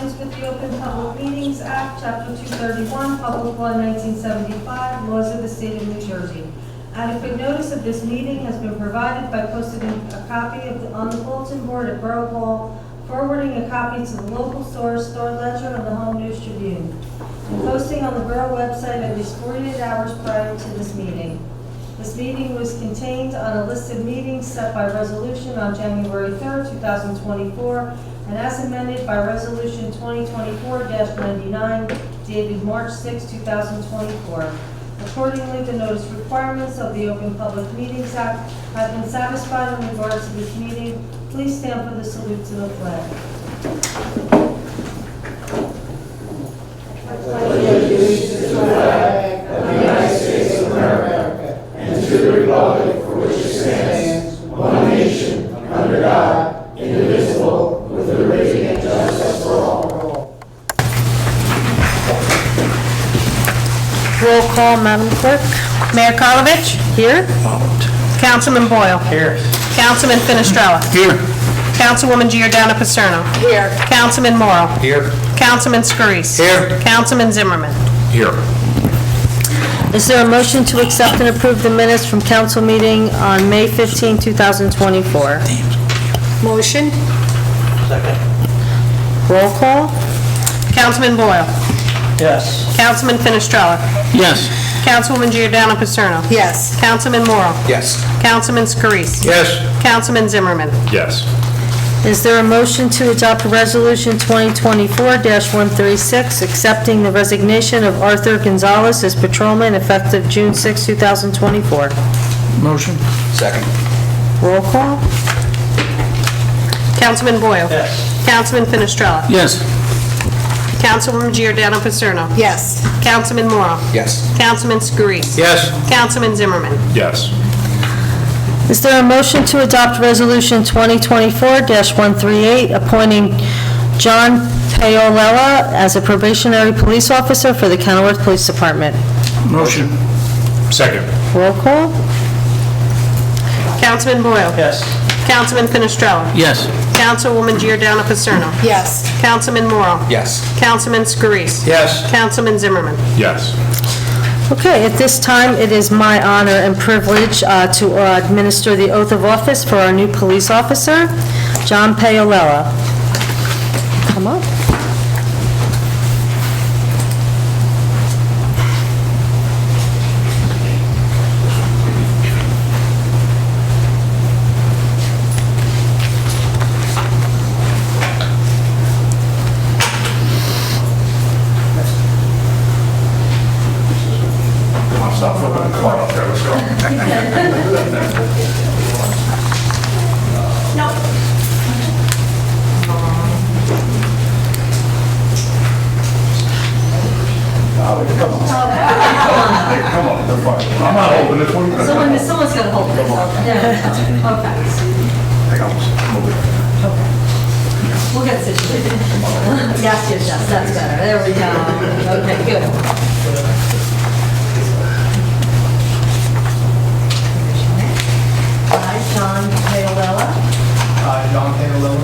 accordance with the Open Public Meetings Act, Chapter 231, Public Law 1975, laws of the state of New Jersey. Adequate notice of this meeting has been provided by posting a copy on the bulletin board at Borough Hall, forwarding a copy to the local Star Ledger and the Home News Tribune, and posting on the Borough website at least 48 hours prior to this meeting. This meeting was contained on a list of meetings set by resolution on January 3rd, 2024, and as amended by Resolution 2024-99, dated March 6, 2024. Accordingly, the notice requirements of the Open Public Meetings Act have been satisfied in regard to this meeting. Please stand for the salute to the flag. I pledge allegiance to the flag of the United States of America and to the republic for which it stands, one nation, under God, indivisible, with liberty and justice for all. Roll call, Madam Clerk. Mayor Karlovic? Here. Councilman Boyle? Here. Councilman Finestrella? Here. Councilwoman Giordano Paserno? Here. Councilman Morrow? Here. Councilman Scarice? Here. Councilman Zimmerman? Here. Is there a motion to accept and approve the minutes from council meeting on May 15, 2024? Motion? Second. Roll call. Councilman Boyle? Yes. Councilman Finestrella? Yes. Councilwoman Giordano Paserno? Yes. Councilman Morrow? Yes. Councilman Scarice? Yes. Councilman Zimmerman? Yes. Is there a motion to adopt Resolution 2024-136, accepting the resignation of Arthur Gonzalez as patrolman effective June 6, 2024? Motion. Second. Roll call. Councilman Boyle? Yes. Councilman Finestrella? Yes. Councilwoman Giordano Paserno? Yes. Councilman Morrow? Yes. Councilman Scarice? Yes. Councilman Zimmerman? Yes. Is there a motion to adopt Resolution 2024-138, appointing John Paolella as a probationary police officer for the Kenilworth Police Department? Motion. Second. Roll call. Councilman Boyle? Yes. Councilman Finestrella? Yes. Councilwoman Giordano Paserno? Yes. Councilman Morrow? Yes. Councilman Scarice? Yes. Councilman Zimmerman? Yes. Okay, at this time, it is my honor and privilege to administer the oath of office for our new police officer, John Paolella. Come up. Stop flipping the car up there, let's go. Hey, come on, they're fine. I'm not holding this one. Someone's going to hold this. Yeah. Okay. Hang on, move it. We'll get situated. Yes, that's better. There we go. Okay, good. I, John Paolella, I, John Paolella,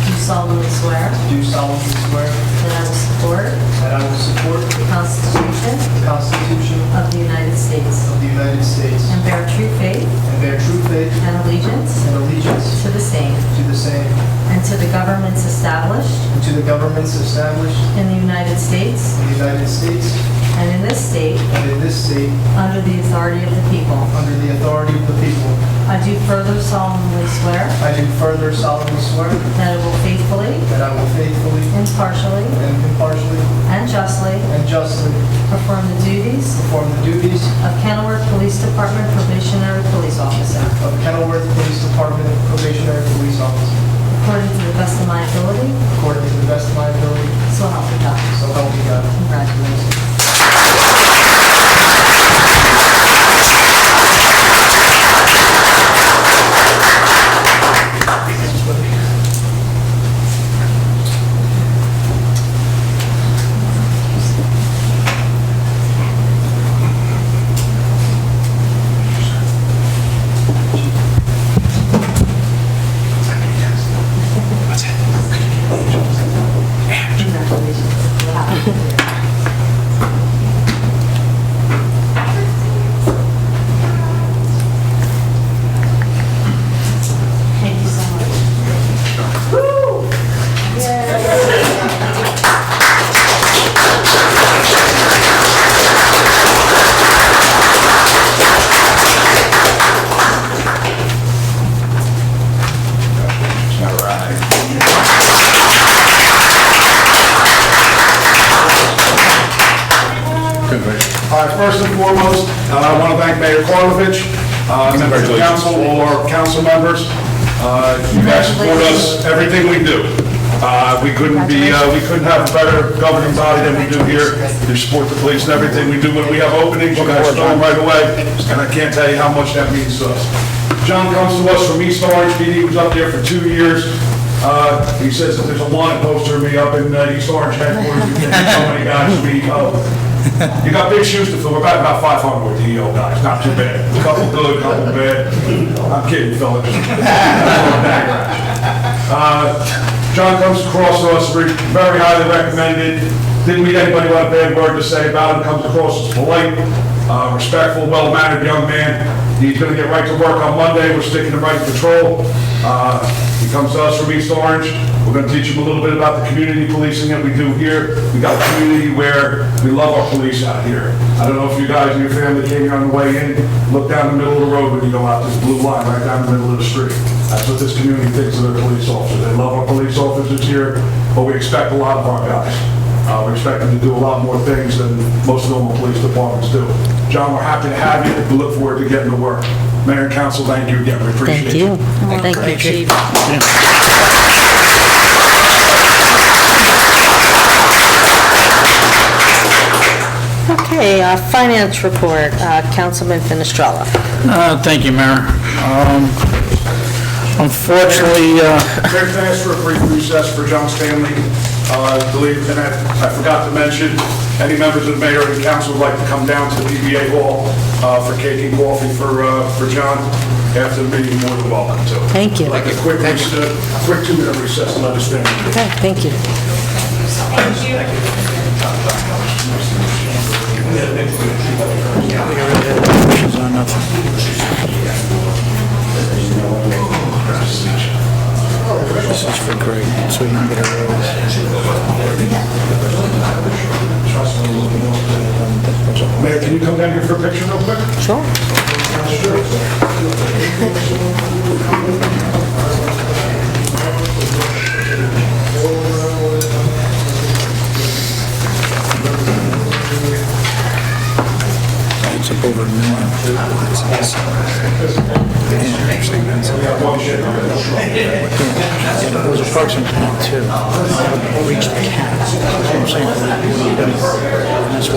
do solemnly swear do solemnly swear that I will support that I will support the Constitution the Constitution of the United States of the United States and bear true faith and bear true faith and allegiance and allegiance to the same to the same and to the governments established and to the governments established in the United States in the United States and in this state and in this state under the authority of the people. under the authority of the people. I do further solemnly swear I do further solemnly swear that I will faithfully, that I will faithfully impartially, and impartially and justly and justly perform the duties perform the duties of Kenilworth Police Department probationary police officer of Kenilworth Police Department probationary police officer according to the best of my ability, according to the best of my ability, so help me God. so help me God. Congratulations. All right, first and foremost, I want to thank Mayor Karlovic, members of the council, all our council members. You guys support us, everything we do. We couldn't have a better governing body than we do here. You support the police and everything we do. When we have openings, you guys know them right away, and I can't tell you how much that means to us. John comes to us from East Orange. PD was up there for 2 years. He says that there's a wanted poster of me up in East Orange headquarters. We can't so many guys we You got big shoes to fill. We're about 500 DEO guys. Not too bad. A couple good, a couple bad. I'm kidding, fellas. John comes across to us very highly recommended. Didn't meet anybody with a bad word to say about him. Comes across as polite, respectful, well-mannered young man. He's going to get right to work on Monday. We're sticking him right to patrol. He comes to us from East Orange. We're going to teach him a little bit about the community policing that we do here. We got a community where we love our police out here. I don't know if you guys and your family came here on the way in, look down the middle of the road when you go out this blue line right down the middle of the street. That's what this community thinks of their police officers. They love our police officers here, but we expect a lot of our guys. We expect them to do a lot more things than most normal police departments do. John, we're happy to have you. We look forward to getting to work. Mayor and council, thank you again. We appreciate it. Thank you, Chief. Okay, finance report, Councilman Finestrella. Thank you, Mayor. Unfortunately, Can I ask for a brief recess for John Stanley? And I forgot to mention, any members of the mayor and council would like to come down to the PBA hall for cake and coffee for John after the meeting, more than welcome to. Thank you. Like a quick 2-minute recess to let us finish. Okay, thank you. she's on nothing. This is for Greg, so you can get a raise. Mayor, can you come down here for a picture real quick? Sure. It's up over $1 million. It was approximately two. Reached the cap. That's what I'm saying. And that's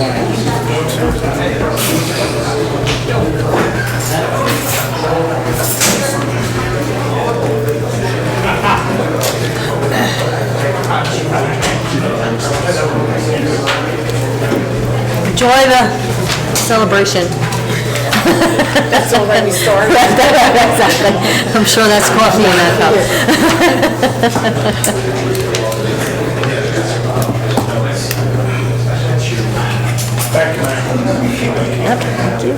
Enjoy the celebration. That's already started. Exactly. I'm sure that's coffee in that cup. Thank you, Mayor. Yep, thank you.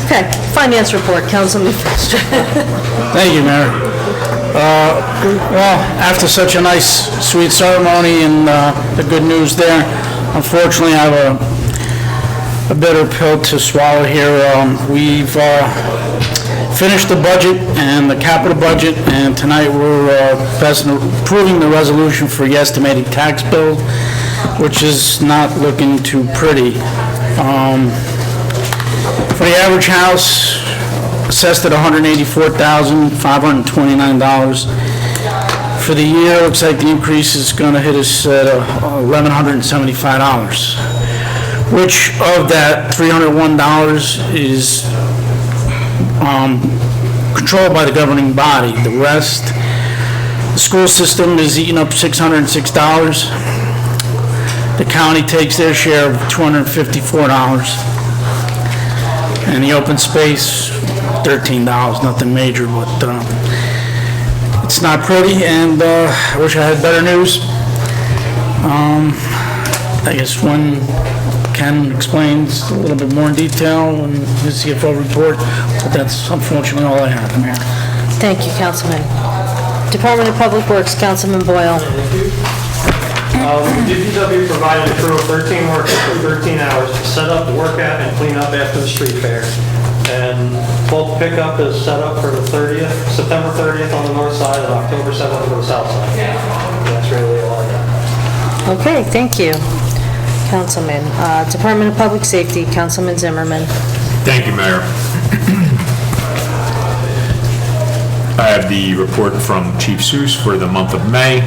Okay, finance report, Councilman Finestrella. Thank you, Mayor. Well, after such a nice, sweet ceremony and the good news there, unfortunately, I have a bitter pill to swallow here. We've finished the budget and the capital budget, and tonight we're approving the resolution for the estimated tax bill, which is not looking too pretty. For the average house, assessed at $184,529. For the year, looks like the increase is going to hit us at $1,175, which of that $301 is controlled by the governing body. The rest, the school system is eating up $606. The county takes their share of $254. And the open space, $13, nothing major, but it's not pretty, and I wish I had better news. I guess when Ken explains a little bit more in detail in his CFO report, but that's unfortunately all I have, Mayor. Thank you, Councilman. Department of Public Works, Councilman Boyle. DPW provided a crew of 13 workers for 13 hours to set up, work at, and clean up after the street fair. And bulk pickup is set up for the 30th, September 30th on the north side and October 7th on the south side. That's really all I got. Okay, thank you, Councilman. Department of Public Safety, Councilman Zimmerman. Thank you, Mayor. I have the report from Chief Seuss for the month of May,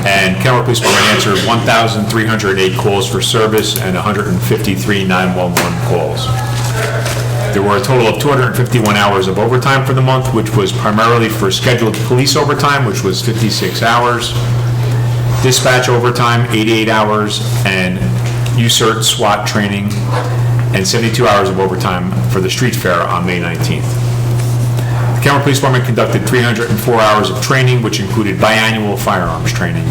and Kenmore Police Department answered 1,308 calls for service and 153 911 calls. There were a total of 251 hours of overtime for the month, which was primarily for scheduled police overtime, which was 56 hours, dispatch overtime, 88 hours, and UCERT SWAT training, and 72 hours of overtime for the street fair on May 19th. The Kenmore Police Department conducted 304 hours of training, which included biannual firearms training,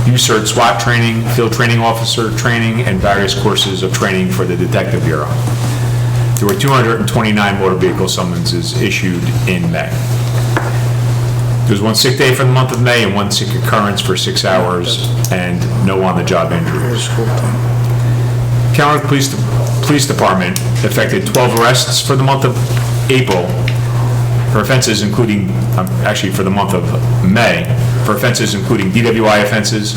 UCERT SWAT training, field training officer training, and various courses of training for the Detective Bureau. There were 229 motor vehicle summonses issued in May. There was one sick day for the month of May and one sick occurrence for 6 hours, and no on-the-job injuries. Kenmore Police Department effected 12 arrests for the month of April for offenses including, for the month of May, for offenses including DWI offenses,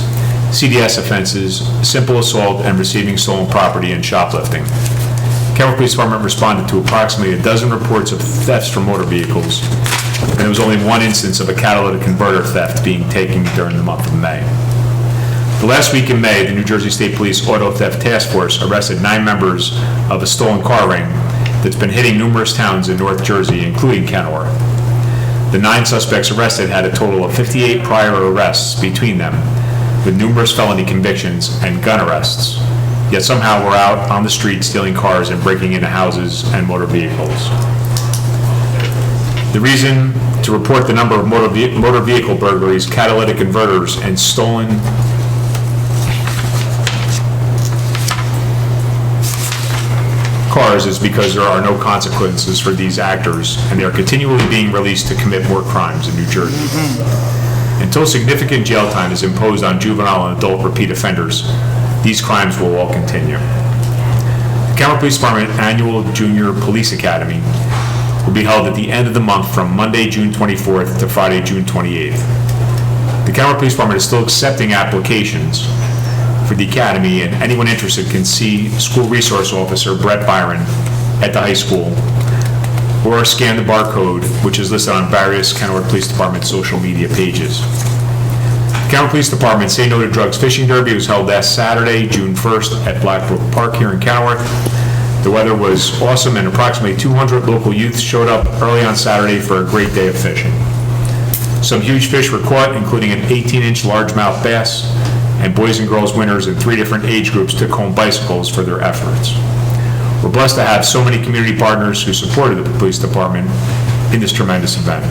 CDS offenses, simple assault, and receiving stolen property and shoplifting. Kenmore Police Department responded to approximately a dozen reports of thefts from motor vehicles, and there was only one instance of a catalytic converter theft being taken during the month of May. The last week in May, the New Jersey State Police Auto Theft Task Force arrested 9 members of a stolen car ring that's been hitting numerous towns in North Jersey, including Kenmore. The 9 suspects arrested had a total of 58 prior arrests between them, with numerous felony convictions and gun arrests, yet somehow were out on the street stealing cars and breaking into houses and motor vehicles. The reason to report the number of motor vehicle burglaries, catalytic converters, and stolen cars is because there are no consequences for these actors, and they are continually being released to commit more crimes in New Jersey. Until significant jail time is imposed on juvenile and adult repeat offenders, these crimes will all continue. The Kenmore Police Department Annual Junior Police Academy will be held at the end of the month from Monday, June 24th to Friday, June 28th. The Kenmore Police Department is still accepting applications for the academy, and anyone interested can see School Resource Officer Brett Byron at the high school, or scan the barcode, which is listed on various Kenmore Police Department social media pages. The Kenmore Police Department Say No to Drugs Fishing Derby was held last Saturday, June 1st at Blackbrook Park here in Kenworth. The weather was awesome, and approximately 200 local youth showed up early on Saturday for a great day of fishing. Some huge fish were caught, including an 18-inch largemouth bass, and boys and girls winners in 3 different age groups took home bicycles for their efforts. We're blessed to have so many community partners who supported the police department in this tremendous event.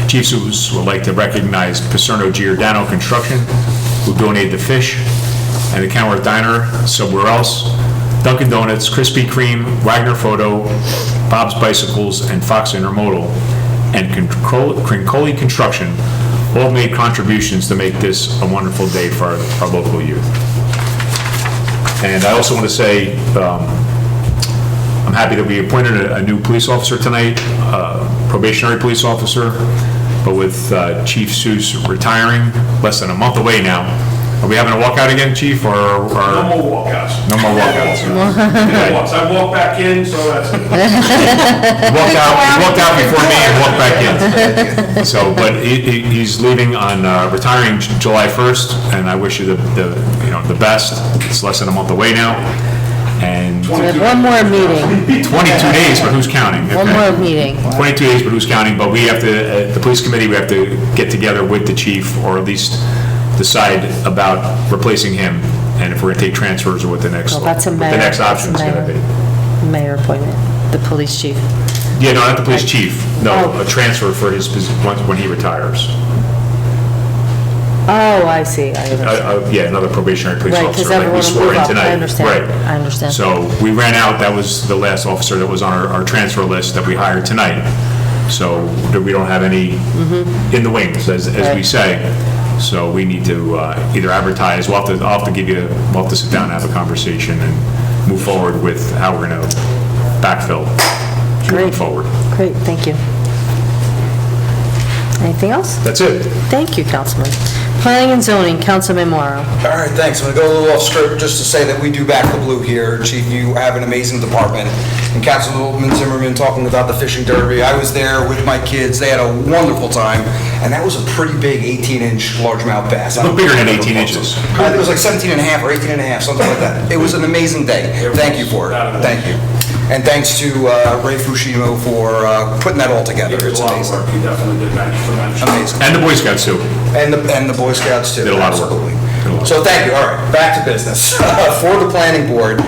Chief Seuss would like to recognize Paserno Giordano Construction, who donated the fish, and the Kenworth Diner, Somewhere Else, Dunkin' Donuts, Krispy Kreme, Wagner Photo, Bob's Bicycles, and Fox Intermodal, and Crincoli Construction all made contributions to make this a wonderful day for our local youth. And I also want to say, I'm happy that we appointed a new police officer tonight, probationary police officer, but with Chief Seuss retiring less than a month away now. Are we having a walkout again, Chief, or? No more walkouts. No more walkouts. Once I walk back in, so that's it. He walked out before me and walked back in. So, but he's leaving on, retiring July 1st, and I wish you the best. It's less than a month away now, and We have one more meeting, 22 days, but who's counting? one Okay. more meeting. 22 days, but who's counting? But we have to, the police committee, we have to get together with the chief, or at least decide about replacing him, and if we're gonna take transfers or what the next, Well, that's a what mayor. the next option is that's a gonna be. Mayor appointment. the police chief? Yeah, no, not the police chief. No, Oh. a transfer for his, when he retires. Oh, I see, I understand. Yeah, another probationary police Right, officer. 'cause like we everyone will swore move in up. I tonight. understand. Right. I understand. So we ran out, that was the last officer that was on our transfer list that we hired tonight. So we don't have any in the wings, as we Right. say. So we need to either advertise, I'll have to give you, we'll have to sit down and have a conversation and move forward with how we're going to backfill moving Great. forward. Great, thank you. Anything else? That's it. Thank you, Councilman. Planning and zoning, Councilman Morrow. All right, thanks. I'm going to go a little off script just to say that we do back the blue here. Chief, you have an amazing department. And Councilman Zimmerman talking about the fishing derby. I was there with my kids. They had a wonderful time. And that was a pretty big 18-inch largemouth bass. Look bigger than 18 inches. I think it was like 17 and a half or 18 and a half, something like that. It was an amazing day. Thank you for it. Thank you. And thanks to Ray Fushimo for putting that all together. It's amazing. He definitely did that. Amazing. And the Boy Scouts too. And the Boy Scouts too. Did a lot of work. Absolutely. Did a lot. So thank you. All right, back to business. For the planning board,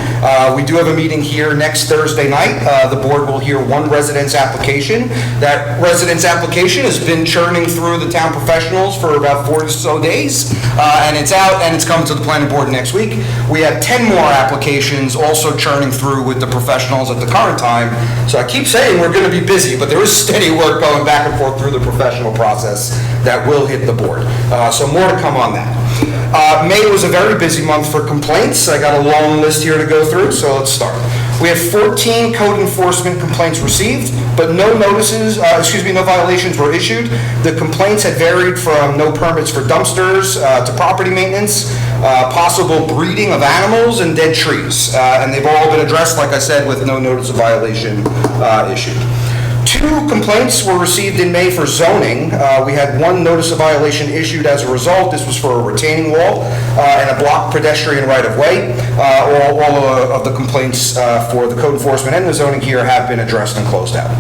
we do have a meeting here next Thursday night. The board will hear one residence application. That residence application has been churning through the town professionals for about 4 or so days, and it's out and it's coming to the planning board next week. We have 10 more applications also churning through with the professionals at the current time. So I keep saying we're going to be busy, but there is steady work going back and forth through the professional process that will hit the board. So more to come on that. May was a very busy month for complaints. I got a long list here to go through, so let's start. We had 14 code enforcement complaints received, but no violations were issued. The complaints had varied from no permits for dumpsters to property maintenance, possible breeding of animals, and dead trees. And they've all been addressed, like I said, with no notice of violation issued. 2 complaints were received in May for zoning. We had 1 notice of violation issued as a result. This was for a retaining wall and a blocked pedestrian right-of-way. All of the complaints for the code enforcement and the zoning here have been addressed and closed out.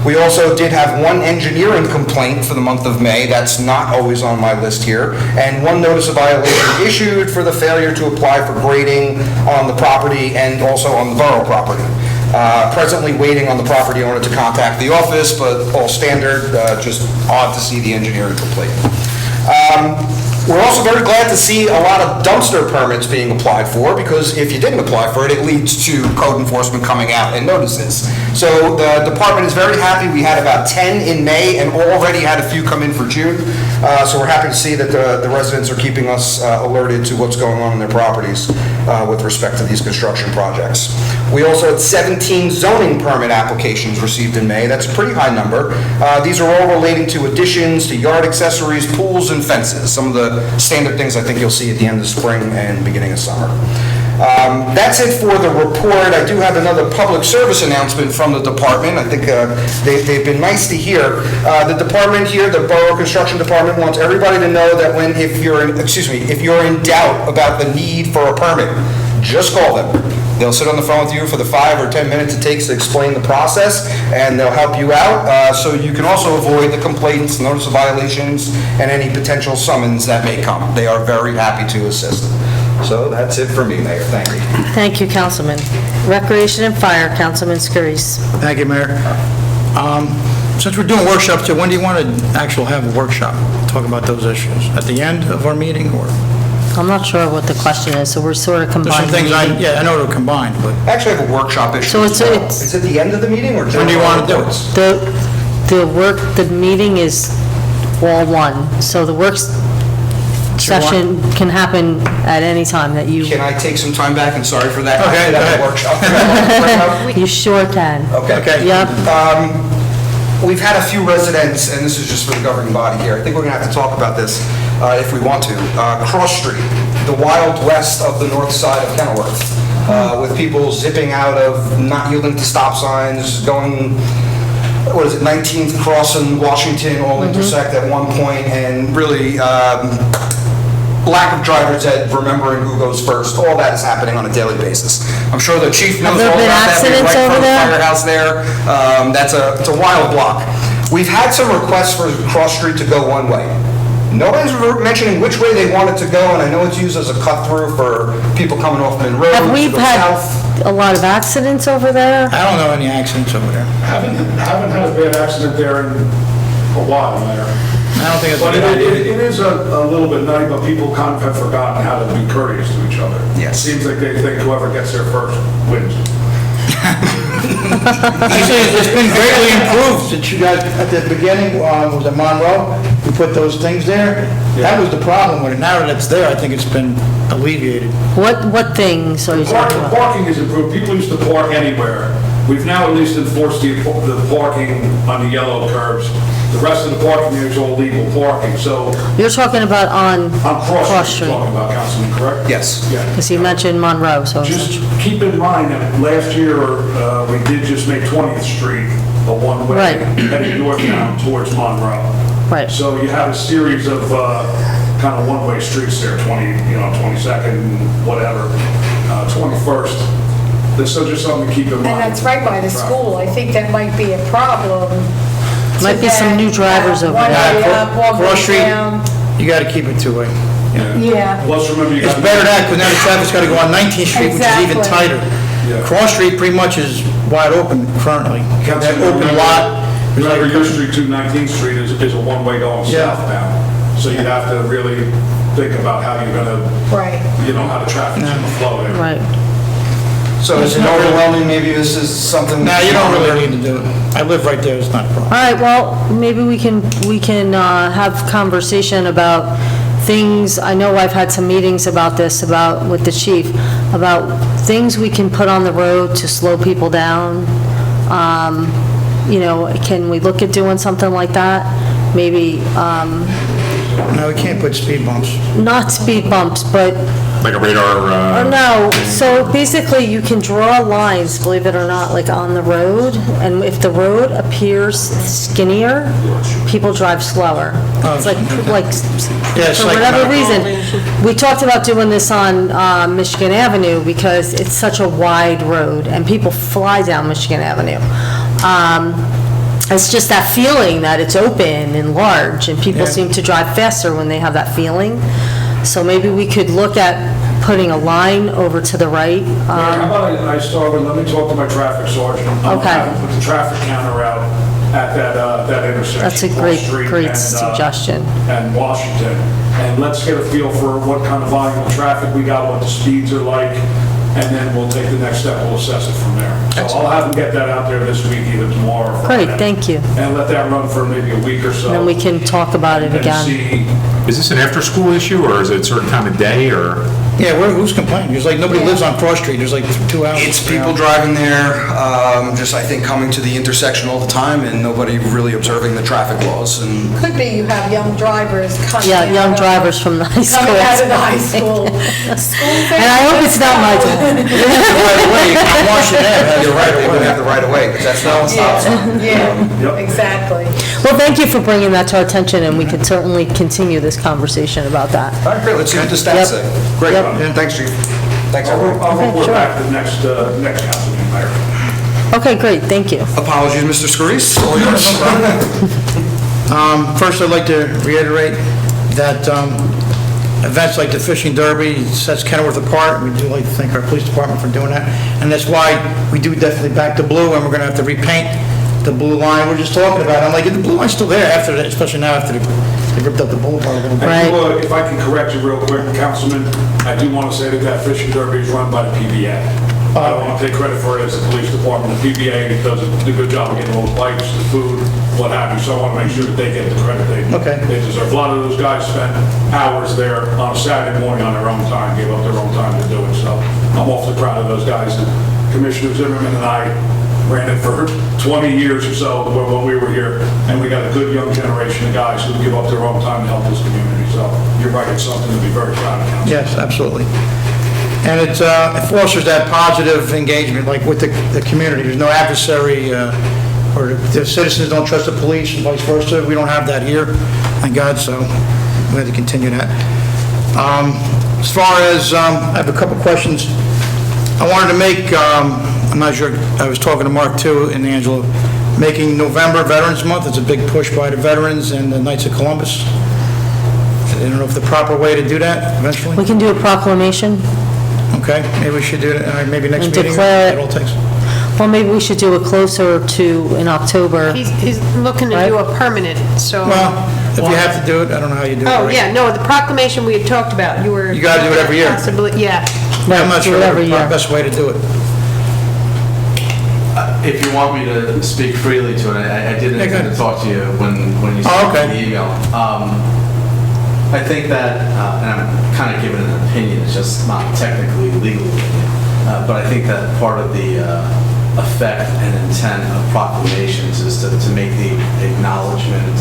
We also did have 1 engineering complaint for the month of May. That's not always on my list here. And 1 notice of violation issued for the failure to apply for grading on the property and also on the borough property. Presently waiting on the property owner to contact the office, but all standard, just odd to see the engineering complaint. We're also very glad to see a lot of dumpster permits being applied for, because if you didn't apply for it, it leads to code enforcement coming out and notices. So the department is very happy. We had about 10 in May and already had a few come in for June. So we're happy to see that the residents are keeping us alerted to what's going on in their properties with respect to these construction projects. We also had 17 zoning permit applications received in May. That's a pretty high number. These are all relating to additions, to yard accessories, pools, and fences. Some of the standard things I think you'll see at the end of spring and beginning of summer. That's it for the report. I do have another public service announcement from the department. I think they've been nice to hear. The department here, the Borough Construction Department, wants everybody to know that if you're in doubt about the need for a permit, just call them. They'll sit on the phone with you for the 5 or 10 minutes it takes to explain the process, and they'll help you out, so you can also avoid the complaints, notice of violations, and any potential summons that may come. They are very happy to assist. So that's it for me, Mayor. Thank you. Thank you, Councilman. Recreation and Fire, Councilman Scurries. Thank you, Mayor. Since we're doing workshops, when do you want to actually have a workshop? Talk about those issues? At the end of our meeting, or? I'm not sure what the question is, so we're sort of There's some combining. things I know they're combined, but I actually have a workshop issue. So it's- tomorrow. Is it the end of the meeting or? when do you want to do it? The meeting is all one, so the work session can happen at any time that you, Can I take some time back? And sorry for that. Okay, I did go have a ahead. workshop. you sure can. Okay. Yep. We've had a few residents, and this is just for the governing body here, I think we're going to have to talk about this if we want to. Cross Street, the Wild West of the north side of Kenilworth, with people zipping out of, not yielding to stop signs, going, 19th Cross and Washington all intersect at one point, and really lack of driver's ed, remembering who goes first. All that is happening on a daily basis. I'm sure the chief knows all there about been that. We're accidents right in over front of the there? firehouse there. It's a wild block. We've had some requests for Cross Street to go one way. Nobody's mentioning which way they want it to go, and I know it's used as a cut-through for people coming off Monroe Have to we go had south. a lot of accidents over there? I don't know any accidents over there. Haven't had a bad accident there in a while there. I don't think it's a But good idea. it is a little bit nutty, but people kind of have forgotten how to be courteous to each other. Yes. Seems like they think whoever gets there first wins. Actually, it's been greatly improved since you guys, at the beginning, was it Monroe? We put those things there. That was the problem with it. Now that it's there, I think it's been alleviated. What things are you talking about? Parking is improved. People used to park anywhere. We've now at least enforced the parking on the yellow curbs. The rest of the parking there is all legal parking, so You're talking about on on Cross Cross Street? Street, you're talking about, Councilman, correct? Yes. Yeah. Because you mentioned Monroe, so... Just keep in mind that last year, we did just make 20th Street a one-way Right. heading northbound towards Monroe. Right. So you have a series of kind of one-way streets there, 22nd, whatever, 21st. So just something to keep in mind. And that's right by the school. I think that might be a problem. Might be some new drivers over One there. way up, one Cross way Street, down. you gotta keep it two-way. Yeah. Plus, remember, you It's got... better that, because now the traffic's gotta go on 19th Street, which is even Exactly. tighter. Yeah. Cross Street pretty much is wide open currently. That Councilman, open lot. there's like- Remember, your street to 19th Street is a one-way going Yeah. southbound. So you'd have to really think about how you're gonna, Right. how the traffic's gonna flow there. Right. So is it overwhelming? Maybe this is something... Nah, you don't really need to do it. I live right there, it's not a problem. All right, well, maybe we can have conversation about things, I know I've had some meetings about this, with the chief, about things we can put on the road to slow people down. Can we look at doing something like that? Maybe, No, we can't put speed bumps. not speed bumps, but Like a radar, no, so basically you can draw lines, believe it or not, like on the road, and if the road appears skinnier, people drive slower. It's like, Yeah, it's for like whatever medical. reason. We talked about doing this on Michigan Avenue because it's such a wide road and people fly down Michigan Avenue. It's just that feeling that it's open and large and people Yeah. seem to drive faster when they have that feeling. So maybe we could look at putting a line over to the right. How about I start with, let me talk to my traffic sergeant. I'm Okay. having to put the traffic counter out at that intersection. That's a Cross Street great and, suggestion. And Washington. And let's get a feel for what kind of volume of traffic we got, what the speeds are like, and then we'll take the next step, we'll assess it from there. So I'll have them get that out there this week, either tomorrow or Friday. Great, thank you. And let that run for maybe a week or so. Then we can talk about it And again. see, is this an after-school issue, or is it a certain time of day, or? Yeah, who's complaining? There's like, nobody lives on Cross Street, there's like 2 hours. It's people driving there, just, I think, coming to the intersection all the time and nobody really observing the traffic laws. And Could be you have young drivers coming Yeah, out young of- drivers from the high school. Coming out of the high school. And I hope it's not my time. Right away, Washington Ave has you're a right, right we of would way. have the right of way, because that's not a stop sign. Yeah, exactly. Well, thank you for bringing that to our attention, and we can certainly continue this conversation about that. All right, great, let's see what the Yep. stats say. Great, Yep. thanks, chief. Thanks, I'll everyone. I'll report sure. back to the next council meeting, Mayor. Okay, great, thank you. Apologies, Mr. Scarice, all yours. First, I'd like to reiterate that events like the fishing derby sets Kenilworth apart. We do like to thank our police department for doing that. And that's why we do definitely back the blue, and we're going to have to repaint the blue line we're just talking about. I'm like, the blue line's still there after that, especially now after they ripped up the boulevard a little bit. I do, if I can correct you real quick, Councilman, I do want to say that fishing derby is run by the PBA. I don't want to take credit for it as the police department. The PBA does a good job of getting all the bikes, the food, what have you, so I want to make sure that they get the credit they deserve. A lot of those guys spend hours there on a Saturday morning on their own time, gave up their own time to do it, so I'm awfully proud of those guys. And Commissioner Zimmerman and I ran it for 20 years or so when we were here, and we got a good young generation of guys who give up their own time to help this community. So you're right, it's something to be very proud of, Council. Yes, absolutely. And it fosters that positive engagement, like with the community. There's no adversary, or the citizens don't trust the police and vice versa. We don't have that here, thank God, so we have to continue that. As far as, I have a couple questions. I wanted to make, I'm not sure, I was talking to Mark too and Angela, making November Veterans Month. It's a big push by the veterans and the Knights of Columbus. I don't know if the proper way to do that eventually. We can do a proclamation, Okay, maybe we should do it, maybe next And meeting. declare it. It all takes. well, maybe we should do it closer to, in October. He's looking to do a permanent, so. Well, if you have to do it, I don't know how you do it. Oh, right? yeah, no, the proclamation we had talked about, you were. You gotta do it every year. Possibly, yeah. Yeah, I'm not do sure it the every year. best way to do it. If you want me to speak freely to it, I did Yeah, go intend ahead. to talk to you when you Oh, sent okay. me the email. I think that, and I'm kind of giving an opinion, it's just not technically legal opinion, but I think that part of the effect and intent of proclamations is to make the acknowledgement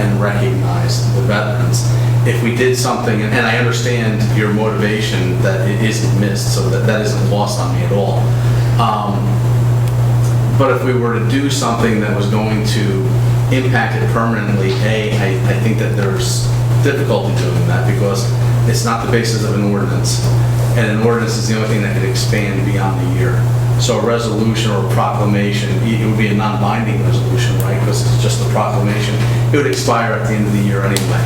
and recognize the veterans. If we did something, and I understand your motivation that it isn't missed, so that isn't lost on me at all. But if we were to do something that was going to impact it permanently, I think that there's difficulty doing that because it's not the basis of an ordinance. And an ordinance is the only thing that could expand beyond the year. So a resolution or a proclamation, it would be a non-binding resolution, right? Because it's just a proclamation. It would expire at the end of the year anyway.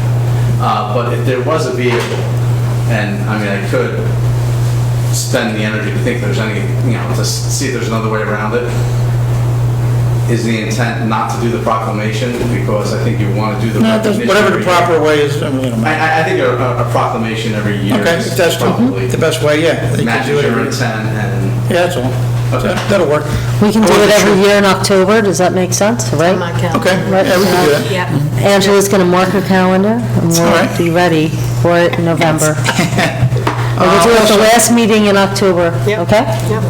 But if there was a vehicle, and I mean, I could spend the energy to think there's any, to see if there's another way around it. Is the intent not to do the proclamation because I think you want to do the No, recognition whatever the every year? proper way is, I really don't matter. I think a proclamation every year Okay, is if that's probably the best way, yeah. They can do matches it your every- intent and, Yeah, that's all. Okay. That'll work. We can do I it wasn't every sure. year in October, does that make sense, right? My calendar. Okay, yeah, we can do that. Yeah. Angela's going to mark her calendar, and All we'll right. be ready for it in November. And we'll do it at the last meeting in October, Yep. okay? Yep.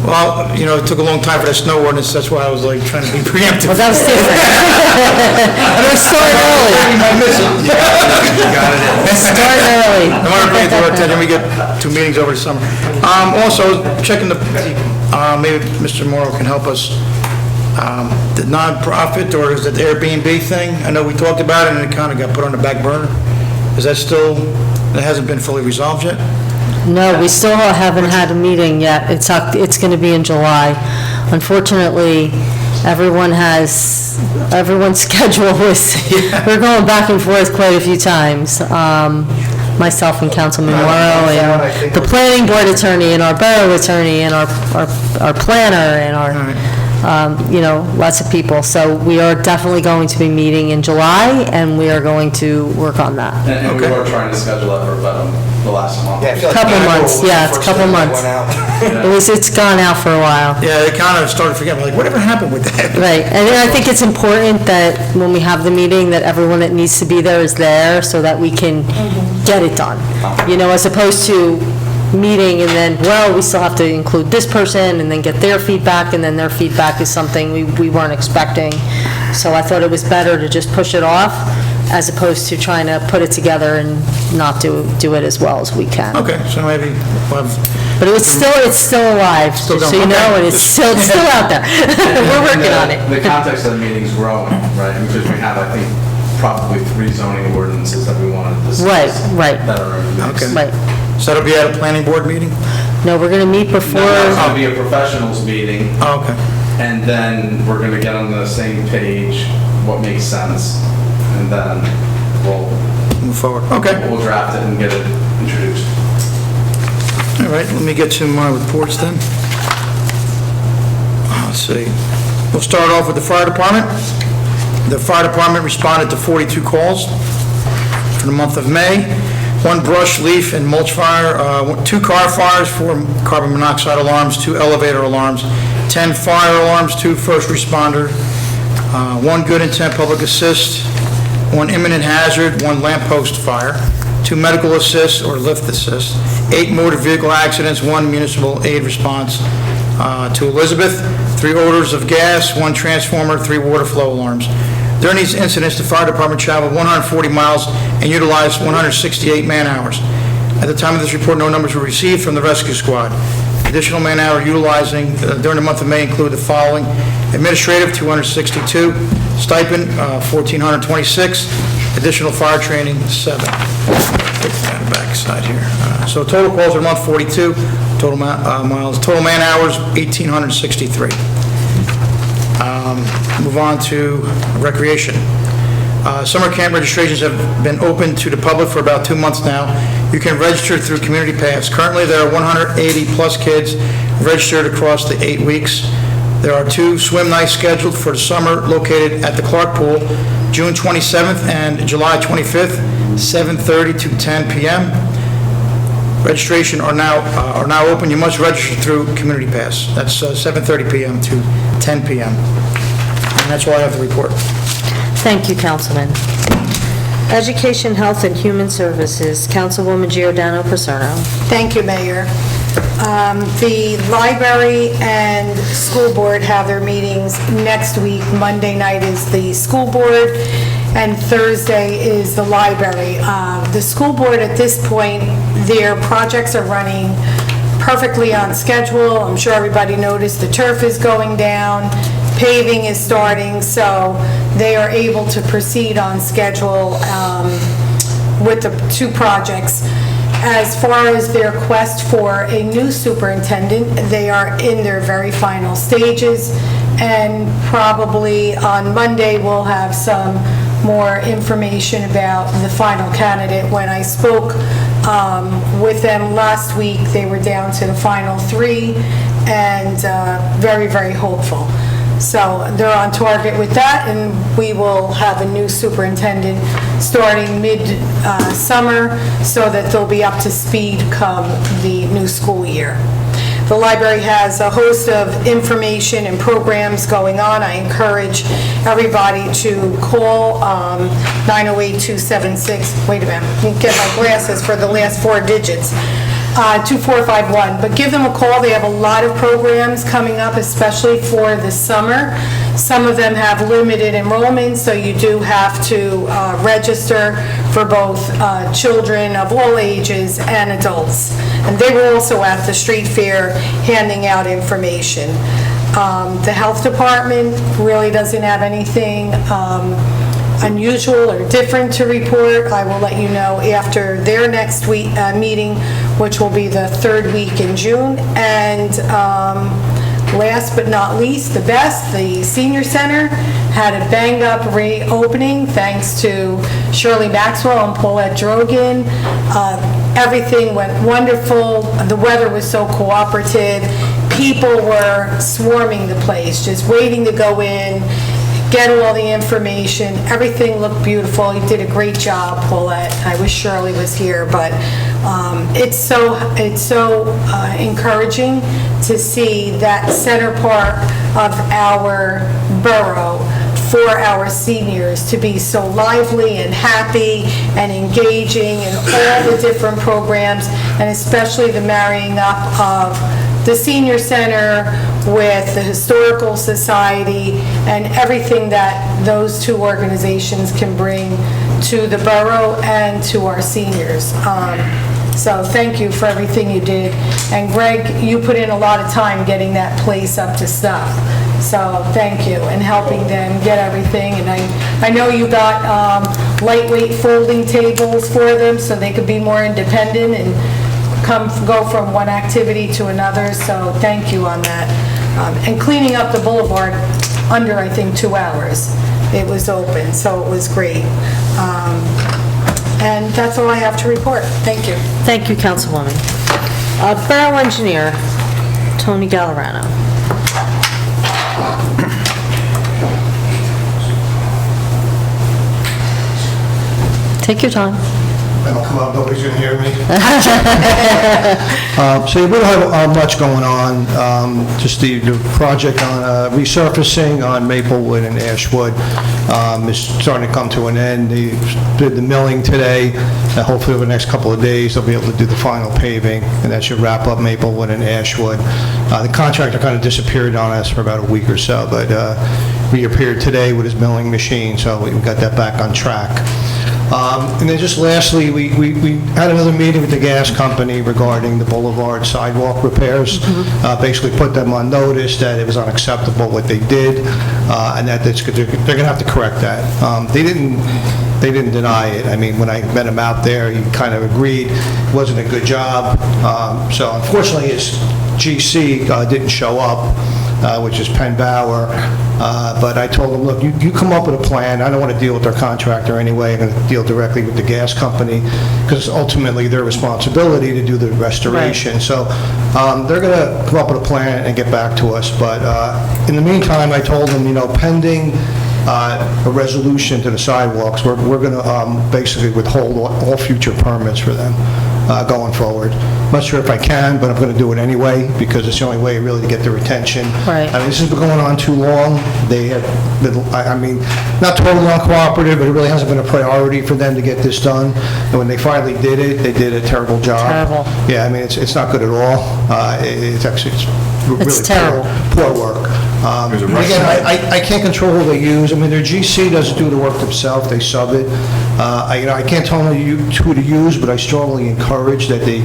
Well, it took a long time for that snow ordinance, that's why I was like trying to be preemptive. Well, that was different. And we're starting early, You might miss it. starting early. I want to bring it to our attention, we get 2 meetings over the summer. Also, checking maybe Mr. Morrow can help us, the nonprofit, or is it the Airbnb thing? I know we talked about it, and it kind of got put on the back burner. Is that still, that hasn't been fully resolved yet? No, we still haven't had a meeting yet. It's going to be in July. Unfortunately, everyone's schedule was, we're going back and forth quite a few times. Myself and Councilman Morrow, and the planning board attorney, and our borough attorney, and our planner, and our, lots of people. So we are definitely going to be meeting in July, and we are going to work on that. and we were trying to schedule that for about the last month. Couple months, yeah, it's a couple months. It's gone out for a while. Yeah, they kind of started forgetting, like, whatever happened with that? Right, and I think it's important that when we have the meeting, that everyone that needs to be there is there, so that we can get it done. As opposed to meeting and then, well, we still have to include this person, and then get their feedback, and then their feedback is something we weren't expecting. So I thought it was better to just push it off, as opposed to trying to put it together and not do it as well as we can. Okay, so maybe we'll have, But it's still alive, Still just so going, you know, okay. and it's still out there. We're working on it. The context of the meeting's growing, right? Because we have, I think, probably 3 zoning ordinances that we want to discuss. Right. That are in the mix. Okay. Right. so that'll be at a planning board meeting? No, we're going to meet before, No, it's going to be a professionals meeting, Oh, okay. and then we're going to get on the same page, what makes sense, and then we'll Move forward. Okay, we'll draft it and get it introduced. all right, let me get to my reports then. Let's see. We'll start off with the fire department. The fire department responded to 42 calls for the month of May. 1 brush, leaf, and mulch fire, 2 car fires, 4 carbon monoxide alarms, 2 elevator alarms, 10 fire alarms, 2 first responder, 1 good intent public assist, 1 imminent hazard, 1 lamppost fire, 2 medical assists or lift assists, 8 motor vehicle accidents, 1 municipal aid response to Elizabeth, 3 odors of gas, 1 transformer, 3 water flow alarms. During these incidents, the fire department traveled 140 miles and utilized 168 man-hours. At the time of this report, no numbers were received from the rescue squad. Additional man-hour utilizing during the month of May include the following: administrative, 262, stipend, 1,426, additional fire training, 7. Take that back side here. So total calls for the month, 42, total miles, total man-hours, 1,863. Move on to recreation. Summer camp registrations have been open to the public for about 2 months now. You can register through Community Pass. Currently, there are 180-plus kids registered across the 8 weeks. There are 2 swim nights scheduled for the summer located at the Clark Pool, June 27th and July 25th, 7:30 to 10 p.m. Registration are now open. You must register through Community Pass. That's 7:30 p.m. to 10 p.m. And that's all I have to report. Thank you, Councilman. Education, Health, and Human Services, Councilwoman Giordano Paserno. Thank you, Mayor. The library and school board have their meetings next week. Monday night is the school board, and Thursday is the library. The school board, at this point, their projects are running perfectly on schedule. I'm sure everybody noticed the turf is going down, paving is starting, so they are able to proceed on schedule with the 2 projects. As far as their quest for a new superintendent, they are in their very final stages, and probably on Monday we'll have some more information about the final candidate. When I spoke with them last week, they were down to the final 3, and very, very hopeful. So they're on target with that, and we will have a new superintendent starting mid-summer so that they'll be up to speed come the new school year. The library has a host of information and programs going on. I encourage everybody to call 908-276, wait a minute, let me get my glasses for the last 4 digits, 2451, but give them a call. They have a lot of programs coming up, especially for the summer. Some of them have limited enrollment, so you do have to register for both children of all ages and adults. And they were also at the street fair handing out information. The health department really doesn't have anything unusual or different to report. I will let you know after their next week meeting, which will be the 3rd week in June. And last but not least, the best, the senior center had a banged-up reopening thanks to Shirley Maxwell and Paulette Drogan. Everything went wonderful. The weather was so cooperative. People were swarming the place, just waiting to go in, get all the information. Everything looked beautiful. You did a great job, Paulette. I wish Shirley was here, but it's so encouraging to see that center part of our borough for our seniors to be so lively and happy and engaging in all the different programs, and especially the marrying up of the senior center with the Historical Society and everything that those 2 organizations can bring to the borough and to our seniors. So thank you for everything you did. And Greg, you put in a lot of time getting that place up to snuff. So thank you, and helping them get everything. And I know you got lightweight folding tables for them so they could be more independent and go from one activity to another, so thank you on that. And cleaning up the boulevard under, I think, 2 hours. It was open, so it was great. And that's all I have to report. Thank you. Thank you, Councilwoman. Borough Engineer, Tony Gallerano. Take your time. I'll come up, nobody's going to hear me. So we don't have much going on, just the project on resurfacing on Maplewood and Ashwood is starting to come to an end. They did the milling today, and hopefully over the next couple of days they'll be able to do the final paving, and that should wrap up Maplewood and Ashwood. The contractor kind of disappeared on us for about a week or so, but reappeared today with his milling machine, so we got that back on track. And then just lastly, we had another meeting with the gas company regarding the boulevard sidewalk repairs. Basically put them on notice that it was unacceptable what they did, and that they're going to have to correct that. They didn't deny it. I mean, when I met him out there, he kind of agreed it wasn't a good job. So unfortunately, his GC didn't show up. which is Penn Bauer. But I told them, look, you come up with a plan. I don't want to deal with their contractor anyway. I'm going to deal directly with the gas company, because ultimately their responsibility to do the restoration. So they're going to come up with a plan and get back to us. But in the meantime, I told them, pending a resolution to the sidewalks, we're going to basically withhold all future permits for them going forward. I'm not sure if I can, but I'm going to do it anyway, because it's the only way really to get their attention. Right. I mean, this has been going on too long. They have been, I mean, not totally uncooperative, but it really hasn't been a priority for them to get this done. And when they finally did it, they did a terrible job. Terrible. Yeah, I mean, it's not good at all. It's actually, it's really It's terrible. poor work. There's a rush. Again, I can't control who they use. I mean, their GC doesn't do the work themselves, they sub it. I can't tell them who to use, but I strongly encourage that they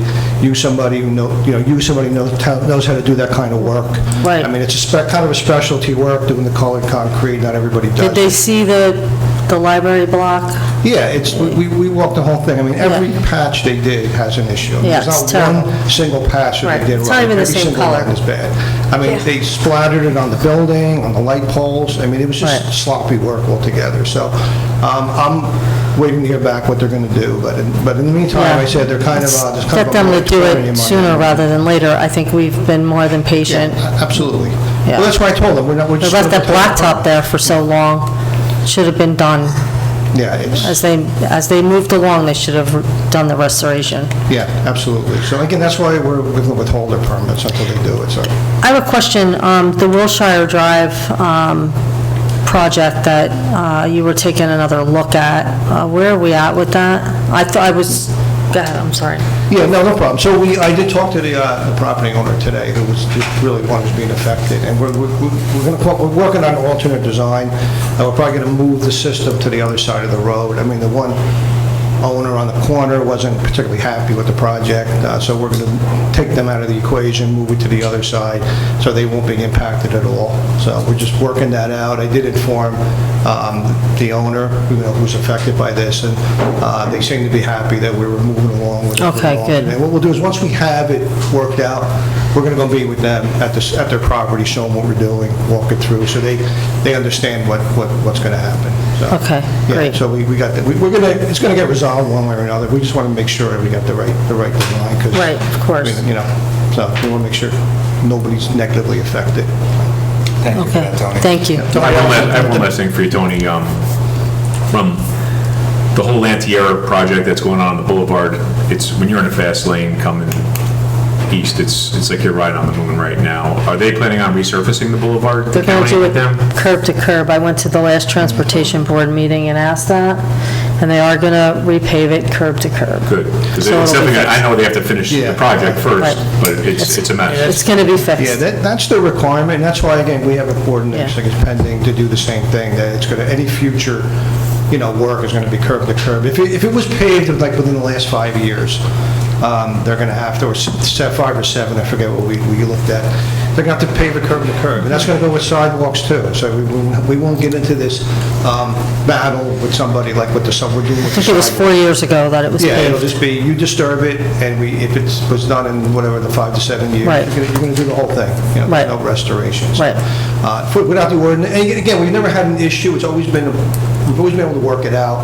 use somebody who knows how to do that kind of work. Right. I mean, it's kind of a specialty work, doing the colored concrete, not everybody does. Did they see the library block? Yeah, we walked the whole thing. I mean, every patch they did has an issue. I mean, Yeah, there's it's not terrible. one single patch that Right. they did right. It's not even the Every same single color. one is bad. I mean, they splattered it on the building, on the light poles. I mean, it was just Right. sloppy work altogether. So I'm waiting to hear back what they're going to do. But in the meantime, Yeah. I said they're kind of, there's kind of Get a them to do moratorium it on sooner it. rather than later. I think we've been more than patient. Yeah, absolutely. Yeah. Well, that's why I told them, we're They just... left that blacktop there for so long. Should have been done. Yeah, it's... As they moved along, they should have done the restoration. Yeah, absolutely. So again, that's why we're going to withhold their permits until they do it, so... I have a question. The Wilshire Drive project that you were taking another look at, where are we at with that? Go ahead, I'm sorry. Yeah, no problem. So I did talk to the property owner today, who was just really one who's being affected, and we're working on an alternate design, and we're probably going to move the system to the other side of the road. I mean, the one owner on the corner wasn't particularly happy with the project, so we're going to take them out of the equation, move it to the other side, so they won't be impacted at all. So we're just working that out. I did inform the owner, who's affected by this, and they seem to be happy that we were moving along with it. Okay, good. And what we'll do is, once we have it worked out, we're going to go meet with them at their property, show them what we're doing, walk it through, so they understand what's going to happen. So, Okay, yeah, great. so we got that. It's going to get resolved one way or another. We just want to make sure that we got the right design. 'Cause, Right, of course. I mean, so we want to make sure nobody's negatively affected. Okay, thank you. I have one last thing for you, Tony. From the whole Lantiera project that's going on the boulevard, it's, when you're in a fast lane coming east, it's like you're right on the moon right now. Are they planning on resurfacing the boulevard? They're going to do with them? it curb to curb. I went to the last Transportation Board meeting and asked that, and they are going to repave it curb to curb. Good. Because So it's it'll be something, I fixed. know they have to finish the Yeah. project first, Right. but it's a mess. It's going to be Yeah, fixed. that's the requirement, and that's why, again, we have an ordinance, Yeah. like it's pending, to do the same thing, that it's going to, any future, work is going to be curb to curb. If it was paved, like, within the last 5 years, they're going to have to, or 5 or 7, I forget what we looked at, they're going to have to pave it curb to curb, and that's going to go with sidewalks, too. So we won't get into this battle with somebody like what we're doing with I the think it was 4 sidewalks. years ago that it was Yeah, it'll paved. just be, you disturb it, and if it was done in whatever, the 5 to 7 years, Right. you're going to do the whole thing. Right. No restorations. Right. Without the ordinance, and again, we've never had an issue, we've always been able to work it out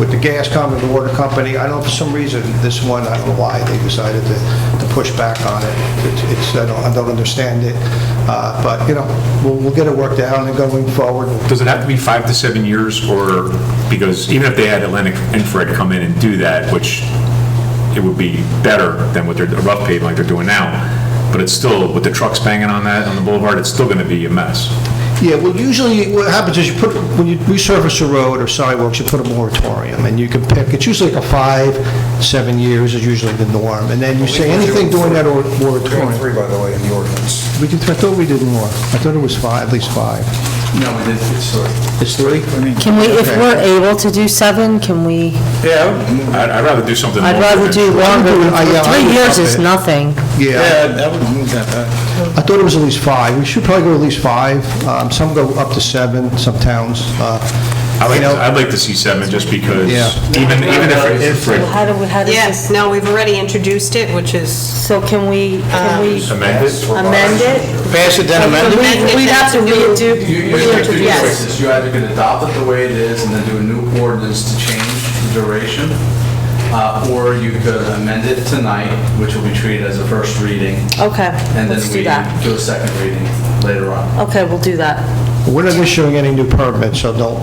with the gas company, the water company. I don't know, for some reason, this one, I don't know why they decided to push back on it. I don't understand it, but, we'll get it worked out, and then going forward, Does it have to be 5 to 7 years, or, because even if they had Atlantic Infrared come in and do that, which it would be better than what they're, a rough paving like they're doing now, but it's still, with the trucks banging on the boulevard, it's still gonna be a mess. Yeah, well, usually what happens is when you resurface a road or sidewalks, you put a moratorium, and you can pick, it's usually like a 5, 7 years is usually the norm, and then you say anything during that moratorium. 3, by the way, in the ordinance. I thought we did more. I thought it was 5, at least 5. No, we did, It's 3? Can we, if we're able to do 7, can we, Yeah, I'd rather do something. I'd more rather do longer. Yeah, I 3 would years up is it. nothing. Yeah, I would move that back. I thought it was at least 5. We should probably go at least 5. Some go up to 7, some towns. I'd like to see 7, just because, Yeah. even if it How does Yes, this, no, we've already introduced it, which is, so can we amend it. amend it? Pass it, then amend it? We'd have to redo. You have two choices. You either can adopt it the way it is and then do a new ordinance to change the duration, or you could amend it tonight, which will be treated as a first reading, Okay, and then let's do we that. do a second reading later on. Okay, we'll do that. We're not issuing any new permits, so don't,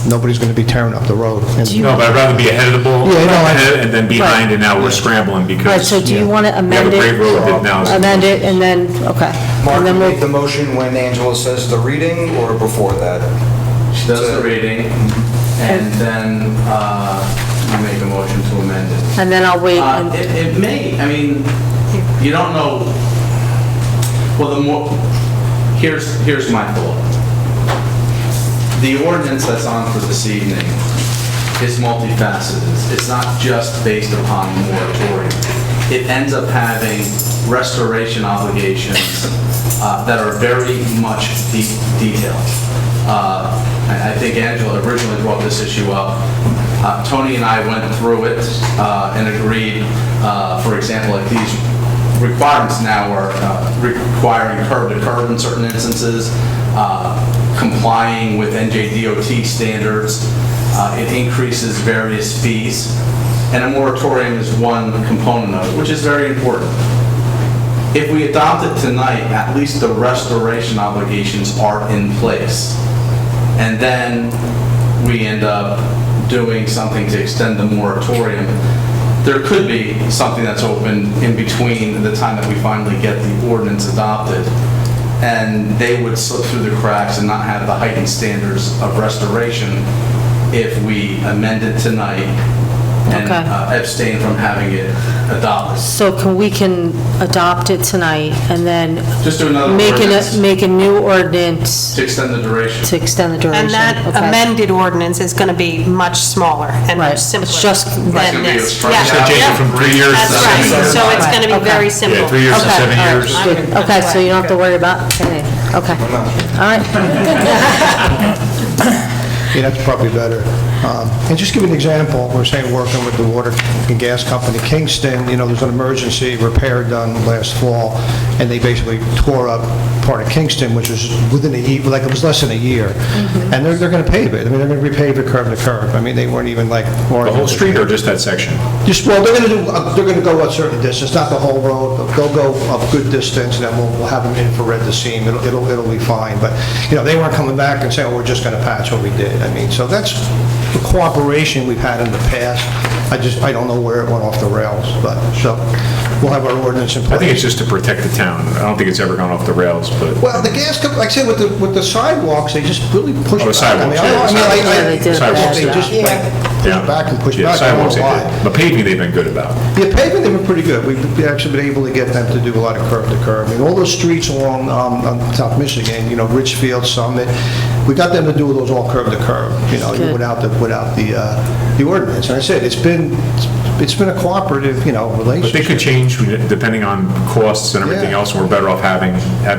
nobody's going to be tearing up the road. No, but I'd rather be ahead of the ball, Yeah, no, ahead, and then behind, and now we're scrambling because. All right, so do you want to We have amend a great it? road now. Amend it, and then, okay. Mark, And you then make the we'll, motion when Angela says the reading, or before that? She does the reading, and then you make a motion to amend it. and then I'll wait, and It may, I mean, you don't know, well, the more, here's my thought. The ordinance that's on for this evening is multifaceted. It's not just based upon moratorium. It ends up having restoration obligations that are very much detailed. I think Angela originally brought this issue up. Tony and I went through it and agreed, for example, like these requirements now are requiring curb-to-curb in certain instances, complying with NJDOT standards. It increases various fees, and a moratorium is one component of it, which is very important. If we adopt it tonight, at least the restoration obligations are in place. And then we end up doing something to extend the moratorium. There could be something that's open in between the time that we finally get the ordinance adopted, and they would slip through the cracks and not have the heightened standards of restoration if we amend it tonight and Okay. abstain from having it adopted. so we can adopt it tonight, and then Just do another make ordinance make a new ordinance to extend the duration. to extend the duration. and that Okay. amended ordinance is going to be much smaller and Right, much simpler it's just- than It's gonna be a this. strike Yeah. out. Change it from 3 years to That's 7 right, years. so it's going to be Okay. very simple. Yeah, 3 years to Okay, 7 all right. years. Okay, so you don't have to worry about anything. Okay, all right. Yeah, that's probably better. And just give you an example, we're saying working with the water and gas company, Kingston, there's an emergency repair done last fall, and they basically tore up part of Kingston, which was within a year, like it was less than a year. And they're going to pave it. I mean, they're going to repave it curb to curb. I mean, they weren't even like... The whole street or just that section? Well, they're going to go a certain distance, not the whole road, but they'll go a good distance, and then we'll have them infrared the seam. It'll be fine. But, they weren't coming back and saying, oh, we're just going to patch what we did. I mean, so that's the cooperation we've had in the past. I don't know where it went off the rails, but, so, we'll have our ordinance in place. I think it's just to protect the town. I don't think it's ever gone off the rails, but. Well, the gas company, like I said, with the sidewalks, they just really push Oh, the back. sidewalks, I yeah, mean, Yeah, they did a Sidewalks, bad They job. just like push back and push Yeah, back. I don't sidewalks know they why. did. But paving, they've been good about. Yeah, paving, they were pretty good. We've actually been able to get them to do a lot of curb to curb. I mean, all those streets along on South Michigan, Richfield, Summit, we got them to do those all curb to curb, Good. without the ordinance. And I said, it's been a cooperative, But relationship. they could change depending on costs and everything Yeah. else, and we're better off having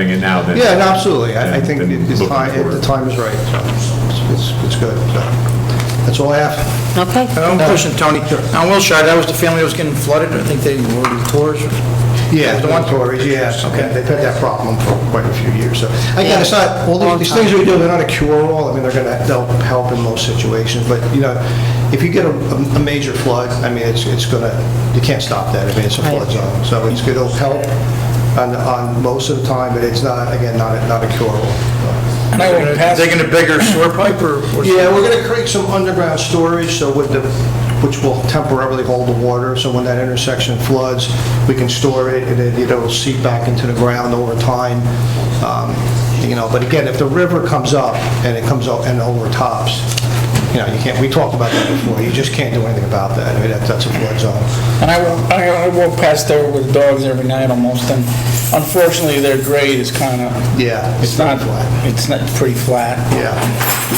it now than. Yeah, no, absolutely. I think than the looking time, forward. the time is right, so it's good. So that's all I have. Okay. One question, Tony. On Wilshire, that was the family that was getting flooded. I think they were the tours. Yeah, the one Tories, yes. Okay, they've had that problem for quite a few years. So again, it's not, all these things we do, they're not a cure-all. I mean, they'll help in most situations, but, if you get a major flood, I mean, it's gonna, you can't stop that. I mean, it's a flood zone. So it'll help on most of the time, but it's not, again, not a cure-all. Digging a bigger sewer pipe, or? Yeah, we're going to create some underground storage, so which will temporarily hold the water, so when that intersection floods, we can store it, and then it'll seep back into the ground over time. But again, if the river comes up, and it comes up and overtops, you can't, we talked about that before, you just can't do anything about that. I mean, that's a flood zone. And I walk past there with dogs every night almost, and unfortunately, their grade is kind of, Yeah, it's not pretty flat. Yeah.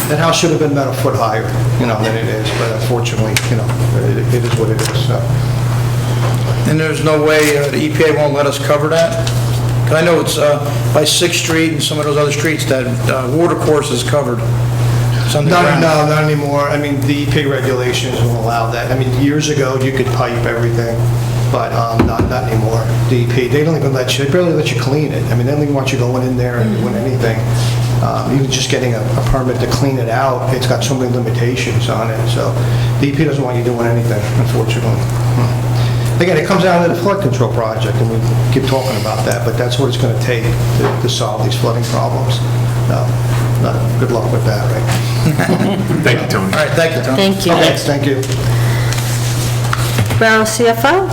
That house should have been about a foot higher, than it is, but unfortunately, it is what it is, so. And there's no way the EPA won't let us cover that? 'Cause I know it's by 6th Street and some of those other streets that water course is covered. It's No, underground. no, not anymore. I mean, the EPA regulations will allow that. I mean, years ago, you could pipe everything, but not anymore. DEP, they don't even let you, they barely let you clean it. I mean, they don't even want you going in there and doing anything. Even just getting a permit to clean it out, it's got so many limitations on it, so DEP doesn't want you doing anything, unfortunately. Again, it comes down to the flood control project, and we keep talking about that, but that's what it's going to take to solve these flooding problems. Good luck with that, right? Thank you, Tony. All right, thank you, Tom. Thank you. Okay, thank you. Borough CFO?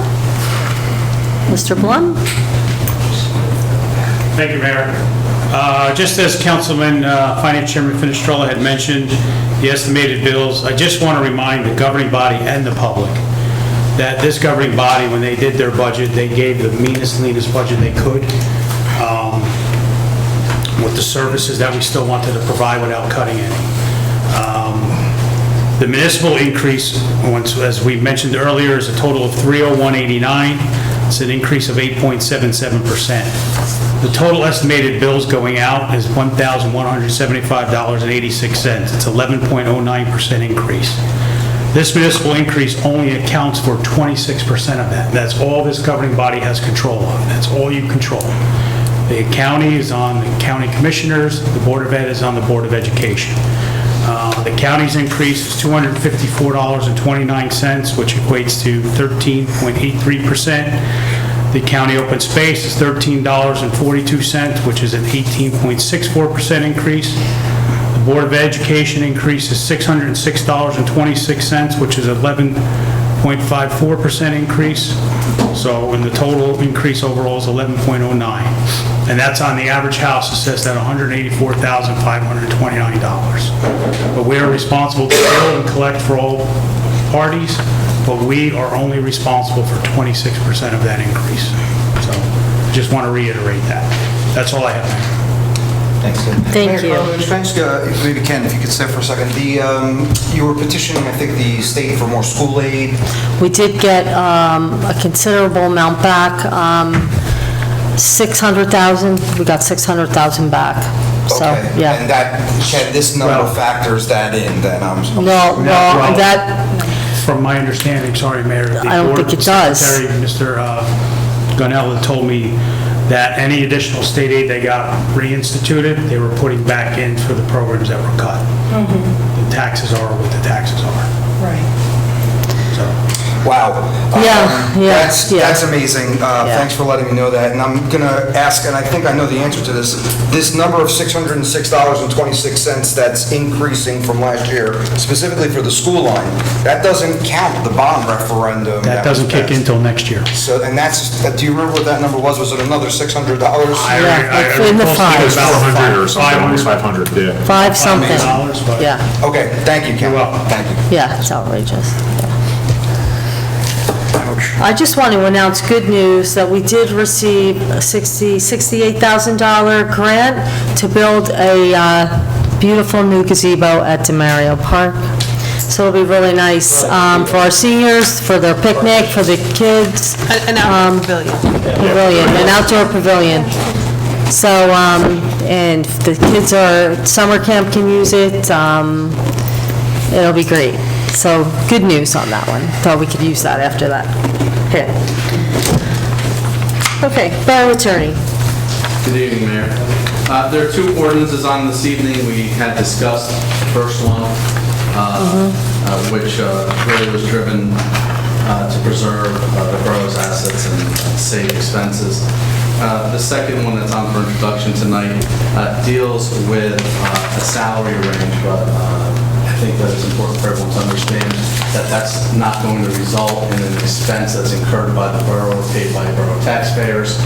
Mr. Blum? Thank you, Mayor. Just as Councilman Finance Chairman Finestrella had mentioned, the estimated bills, I just want to remind the governing body and the public that this governing body, when they did their budget, they gave the meanest, leanest budget they could with the services that we still wanted to provide without cutting any. The municipal increase, as we mentioned earlier, is a total of $301.89. It's an increase of 8.77%. The total estimated bills going out is $1,175.86. It's 11.09% increase. This municipal increase only accounts for 26% of that. That's all this governing body has control of. That's all you control. The county is on the county commissioners, the Board of Ed is on the Board of Education. The county's increase is $254.29, which equates to 13.83%. The county open space is $13.42, which is an 18.64% increase. The Board of Education increase is $606.26, which is 11.54% increase. So, and the total increase overall is 11.09. And that's on the average house assessed at $184,529. But we are responsible to bill and collect for all parties, but we are only responsible for 26% of that increase. So, just want to reiterate that. That's all I have. Thanks. Thank you. Thanks, maybe Ken, if you could stay for a second. You were petitioning, I think, the state for more school aid. We did get a considerable amount back, 600,000, we got 600,000 back. So, Okay. yeah. And this number factors that in, then Well, that, From my understanding, sorry, Mayor. the I don't Board think it does. Secretary, Mr. Gunnell, had told me that any additional state aid they got reinstituted, they were putting back in for the programs that were cut. The taxes are what the taxes are. Right. So, Wow. Yeah. That's amazing. Thanks for letting me know that. And I'm going to ask, and I think I know the answer to this, this number of $606.26 that's increasing from last year, specifically for the school line, that doesn't count the bond referendum. that doesn't kick in until next year. So, and that's, do you remember what that number was? Was it another $600? Yeah, it's in the It was fives. about 100 or something, almost 500, yeah. Five something. $5 but Yeah, Okay, thank you, Ken. You're welcome. Thank you. yeah, it's outrageous. I just want to announce good news that we did receive a $68,000 grant to build a beautiful new gazebo at Demario Park. So it'll be really nice for our seniors, for their picnic, for the kids. An outdoor pavilion. Pavilion, an outdoor pavilion. So, and the kids summer camp can use it. It'll be great. So, good news on that one. Thought we could use that after that. Okay. Okay, Borough Attorney. Good evening, Mayor. There are two ordinances on this evening. We had discussed the first one, which really was driven to preserve the borough's assets and save expenses. The second one that's on for introduction tonight deals with a salary range, but I think that it's important for everyone to understand that that's not going to result in an expense that's incurred by the borough or paid by borough taxpayers.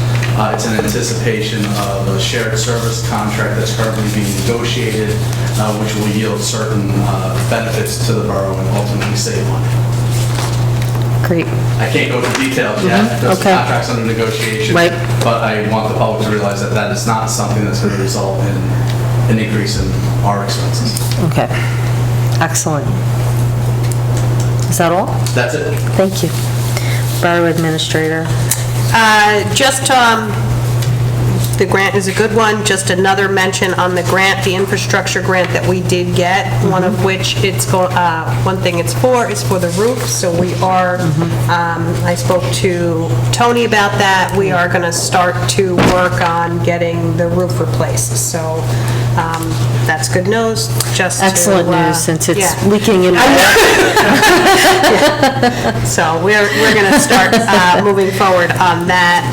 It's an anticipation of a shared service contract that's currently being negotiated, which will yield certain benefits to the borough and ultimately save money. Great. I can't go into details yet, because the Okay. contract's under negotiation. Right. But I want the public to realize that that is not something that's going to result in an increase in our expenses. Okay. Excellent. Is that all? That's it. Thank you. Borough Administrator. Just The grant is a good one. Just another mention on the grant, the infrastructure grant that we did get, one of which one thing it's for is for the roof. So we are, I spoke to Tony about that. We are going to start to work on getting the roof replaced. So that's good news, just to... Excellent news, since it's yeah. leaking in So we're going to start moving forward on that.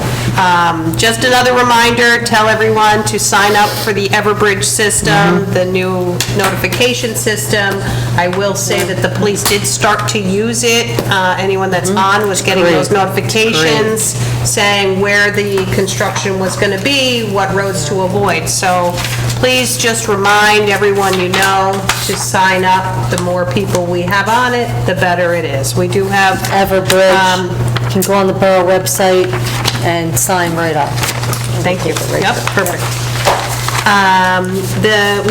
Just another reminder, tell everyone to sign up for the Everbridge system, the new notification system. I will say that the police did start to use it. Anyone that's on was getting those notifications saying where the construction was going to be, what roads to avoid. So please just remind everyone you know to sign up. The more people we have on it, the better it is. We do have Everbridge. You can go on the borough website and sign right up. Thank you. Yep, perfect.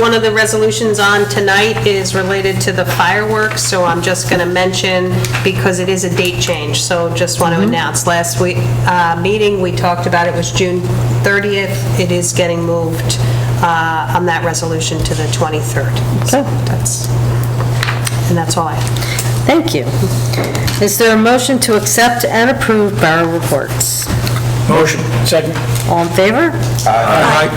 One of the resolutions on tonight is related to the fireworks, so I'm just going to mention, because it is a date change, so just want to announce. Last week, meeting, we talked about it was June 30th. It is getting moved on that resolution to the 23rd. So that's all I have. Thank you. Is there a motion to accept and approve borough reports? Motion. Second. All in favor? Aye.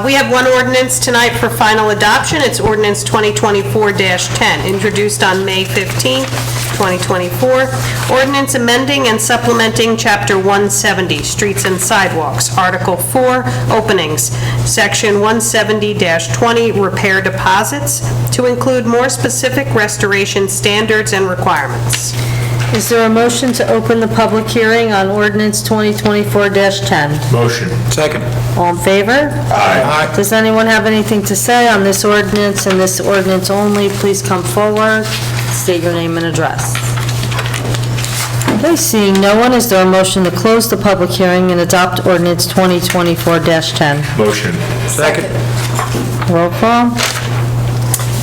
We have one ordinance tonight for final adoption. It's ordinance 2024-10, introduced on May 15th, 2024. Ordinance amending and supplementing Chapter 170, Streets and Sidewalks, Article 4, Openings, Section 170-20, Repair Deposits, to include more specific restoration standards and requirements. Is there a motion to open the public hearing on ordinance 2024-10? Motion. Second. All in favor? Aye. Does anyone have anything to say on this ordinance and this ordinance only? Please come forward, state your name and address. Okay, seeing no one, is there a motion to close the public hearing and adopt ordinance 2024-10? Motion. Second. Roll call?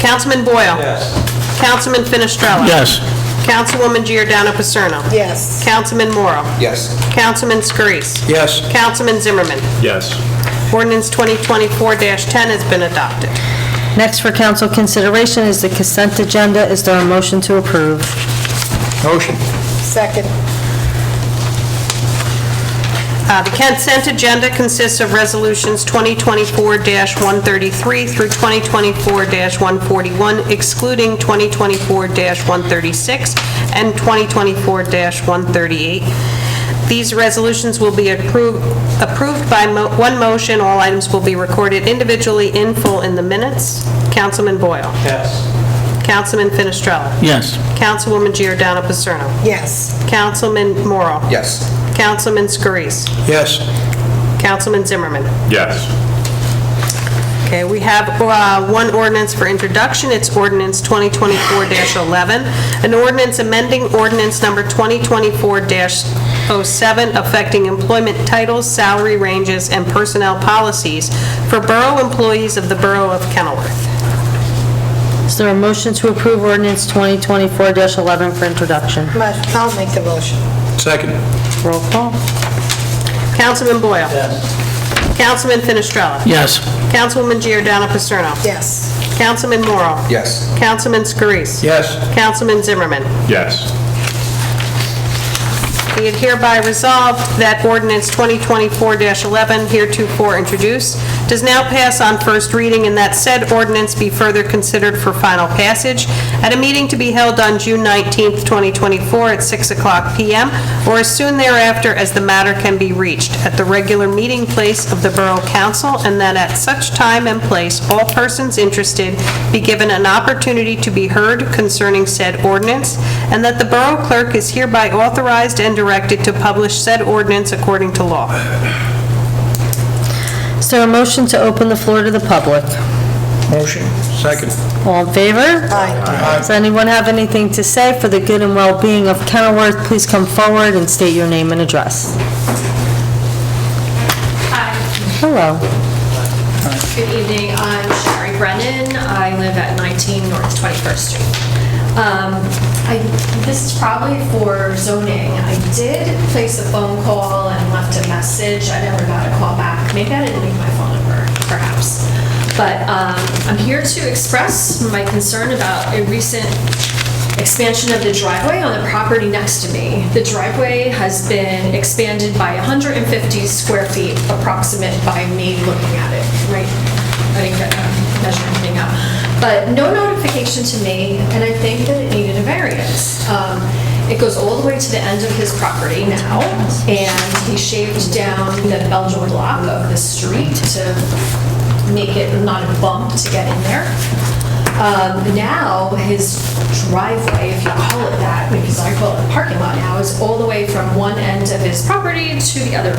Councilman Boyle? Yes. Councilman Finestrella? Yes. Councilwoman Giordano Paserno? Yes. Councilman Morrow? Yes. Councilman Scarice? Yes. Councilman Zimmerman? Yes. Ordinance 2024-10 has been adopted. Next for council consideration is the consent agenda. Is there a motion to approve? Motion. Second. The consent agenda consists of resolutions 2024-133 through 2024-141, excluding 2024-136 and 2024-138. These resolutions will be approved by one motion. All items will be recorded individually in full in the minutes. Councilman Boyle? Yes. Councilman Finestrella? Yes. Councilwoman Giordano Paserno? Yes. Councilman Morrow? Yes. Councilman Scarice? Yes. Councilman Zimmerman? Yes. Okay, we have one ordinance for introduction. It's ordinance 2024-11, an ordinance amending ordinance number 2024-07 affecting employment titles, salary ranges, and personnel policies for borough employees of the Borough of Kenilworth. Is there a motion to approve ordinance 2024-11 for introduction? I'll make the motion. Second. Roll call? Councilman Boyle? Yes. Councilman Finestrella? Yes. Councilwoman Giordano Paserno? Yes. Councilman Morrow? Yes. Councilman Scarice? Yes. Councilman Zimmerman? Yes. Be it hereby resolved that ordinance 2024-11, heretofore introduced, does now pass on first reading, and that said ordinance be further considered for final passage at a meeting to be held on June 19th, 2024 at 6:00 p.m. or as soon thereafter as the matter can be reached at the regular meeting place of the Borough Council, and that at such time and place all persons interested be given an opportunity to be heard concerning said ordinance, and that the Borough Clerk is hereby authorized and directed to publish said ordinance according to law. Is there a motion to open the floor to the public? Motion. Second. All in favor? Aye. Does anyone have anything to say for the good and well-being of Kenilworth? Please come forward and state your name and address. Hi, Hello. good evening. I'm Sherry Brennan. I live at 19 North 21st Street. This is probably for zoning. I did place a phone call and left a message. I never got a call back. Maybe I didn't leave my phone number, perhaps. But I'm here to express my concern about a recent expansion of the driveway on the property next to me. The driveway has been expanded by 150 square feet approximate by me looking at it, right? I didn't get to measure anything out. But no notification to me, and I think that it needed a variance. It goes all the way to the end of his property now, and he shaved down the Belgian block of the street to make it not a bump to get in there. Now, his driveway, if you call it that, because I call it a parking lot now, is all the way from one end of his property to the other.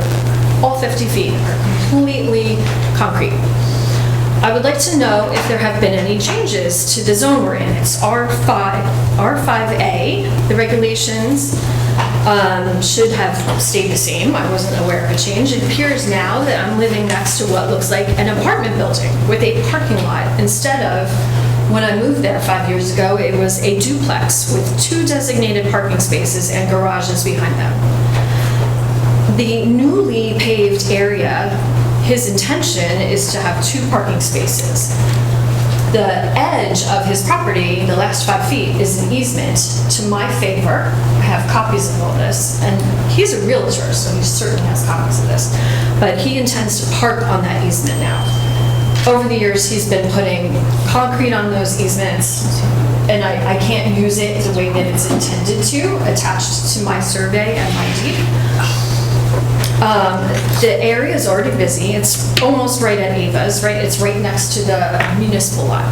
All 50 feet are completely concrete. I would like to know if there have been any changes to the zone we're in. It's R5A. The regulations should have stayed the same. I wasn't aware of a change. It appears now that I'm living next to what looks like an apartment building with a parking lot instead of, when I moved there 5 years ago, it was a duplex with 2 designated parking spaces and garages behind them. The newly paved area, his intention is to have 2 parking spaces. The edge of his property, the last 5 feet, is an easement to my favor. I have copies of all this, and he's a realtor, so he certainly has copies of this. But he intends to park on that easement now. Over the years, he's been putting concrete on those easements, and I can't use it the way that it's intended to, attached to my survey and my deed. The area is already busy. It's almost right at Ava's, right? It's right next to the municipal lot.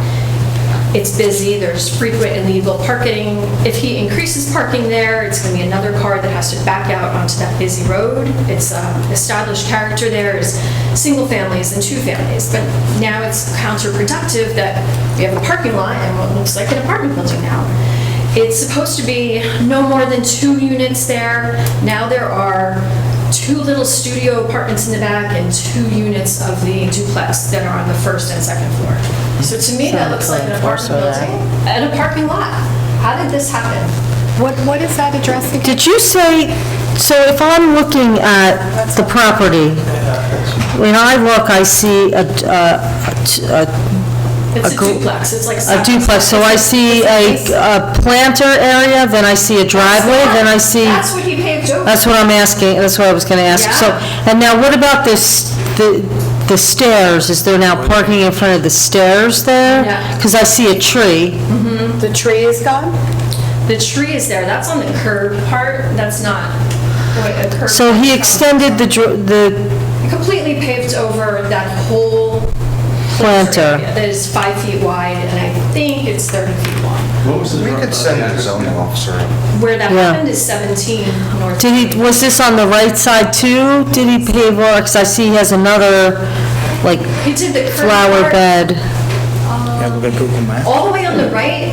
It's busy. There's frequent illegal parking. If he increases parking there, it's going to be another car that has to back out onto that busy road. It's established character there is single families and 2 families, but now it's counterproductive that we have a parking lot and what looks like an apartment building now. It's supposed to be no more than 2 units there. Now there are 2 little studio apartments in the back and 2 units of the duplex that are on the 1st and 2nd floor. So to me, that looks like an apartment building and a parking lot. How did this happen? What is that address again? Did you say, so if I'm looking at the property, when I look, I see It's a duplex, it's like... a duplex, so I see a planter area, then I see a driveway, then I see... That's what he paved over. That's what I'm asking, that's what I was gonna ask. So, and now what about this, the stairs? Is there now parking in front of the stairs there? No. Because I see a tree. The tree is gone? The tree is there, that's on the curb part, that's not a curb. So he extended the Completely paved over that whole planter. area that is 5 feet wide, and I think it's 30 feet long. We could send it to the zoning officer. Where that Yeah. happened is 17 North. Did he, was this on the right side too? Did he pave over, because I see he has another, like, He did the curb flower part. bed. Yeah, look at Google Maps. All the way on the right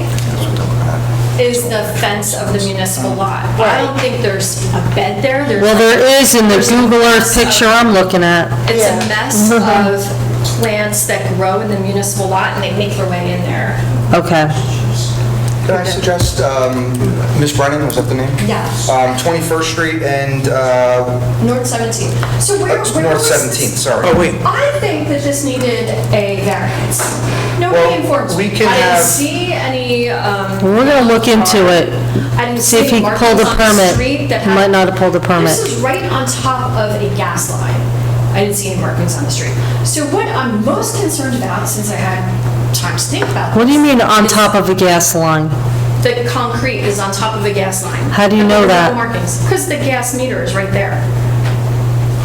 is the fence of the municipal lot. I don't think there's a bed there. Well, there is in the there's a Google mess Earth picture I'm looking at. It's a mess of plants that grow in the municipal lot, and they make their way in there. Okay. Can I suggest, Ms. Brennan, was that the name? Yes. 21st Street and, North 17th. So where North was this? 17th, sorry. Oh, wait. I think that this needed a variance. Well, Nobody informed we me. can I didn't have- see any, We're gonna look into it. I didn't See if see he markings pulled a on the permit. street that He had- might not have pulled a permit. This is right on top of a gas line. I didn't see any markings on the street. So what I'm most concerned about, since I had time to think about this. What do you mean on is top of a gas line? The concrete is on top of a gas line. How do you And know there are that? no markings, because the gas meter is right there.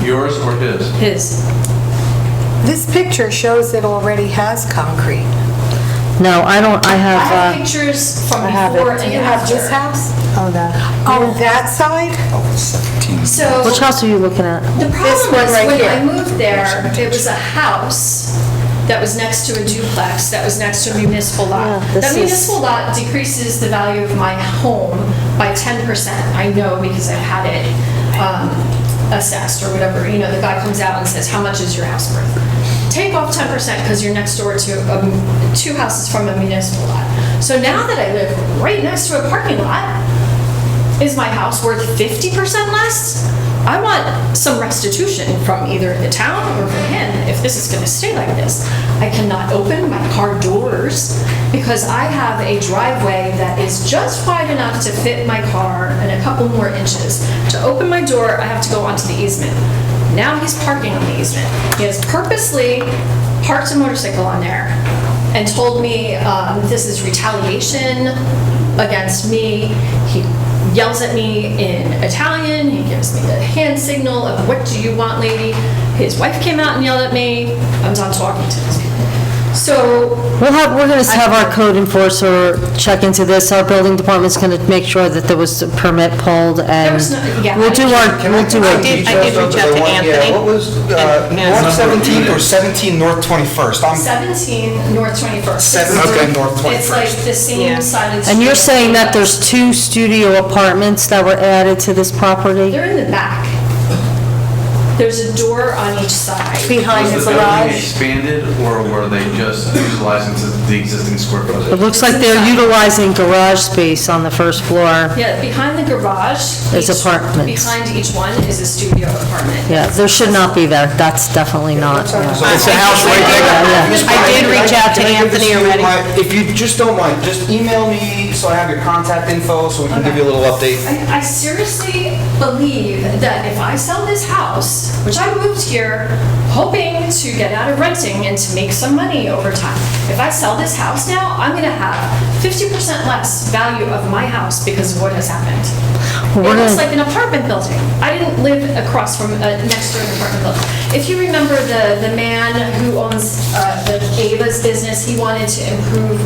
Yours or his? His. This picture shows it already has concrete. No, I don't, I I have have, pictures from I have before it. and Do you have after. this house? Oh, that. Oh, that side? Oh, it's 17. So. which house are you looking at? The This problem one is, right when here. I moved there, it was a house that was next to a duplex, that was next to a municipal lot. Yeah, this That is- municipal lot decreases the value of my home by 10%. I know because I've had it assessed or whatever. You know, the guy comes out and says, how much is your house worth? Take off 10% because you're next door to 2 houses from a municipal lot. So now that I live right next to a parking lot, is my house worth 50% less? I want some restitution from either the town or from him if this is gonna stay like this. I cannot open my car doors because I have a driveway that is just wide enough to fit my car and a couple more inches. To open my door, I have to go onto the easement. Now he's parking on the easement. He has purposely parked a motorcycle on there and told me this is retaliation against me. He yells at me in Italian. He gives me the hand signal of what do you want, lady? His wife came out and yelled at me. I'm done talking to these people. So we're going to have our code enforcer check into this. Our building department's going to make sure that there was a permit pulled, and we'll do it. I did reach out to Anthony. What was, North 17th or 17 North 21st? 17 North 21st. 17 North 21st. It's like the same side of the street. And you're saying that there's 2 studio apartments that were added to this property? They're in the back. There's a door on each side. Behind the Was the building garage. expanded, or were they just utilizing the existing square It footage? looks like they're utilizing garage space on the first floor. Yeah, behind the garage. There's each- apartments. Behind each one is a studio apartment. Yeah, there should not be there. That's definitely not. So It's a house right there. I did reach out to Can I give this Anthony you? already. If you just don't mind, just email me so I have your contact info so we can give you a little update. I seriously believe that if I sell this house, which I moved here hoping to get out of renting and to make some money over time, if I sell this house now, I'm gonna have 50% less value of my house because of what has happened. Well, It looks like an apartment building. I didn't live across from, next to an apartment building. If you remember the man who owns the Ava's business, he wanted to improve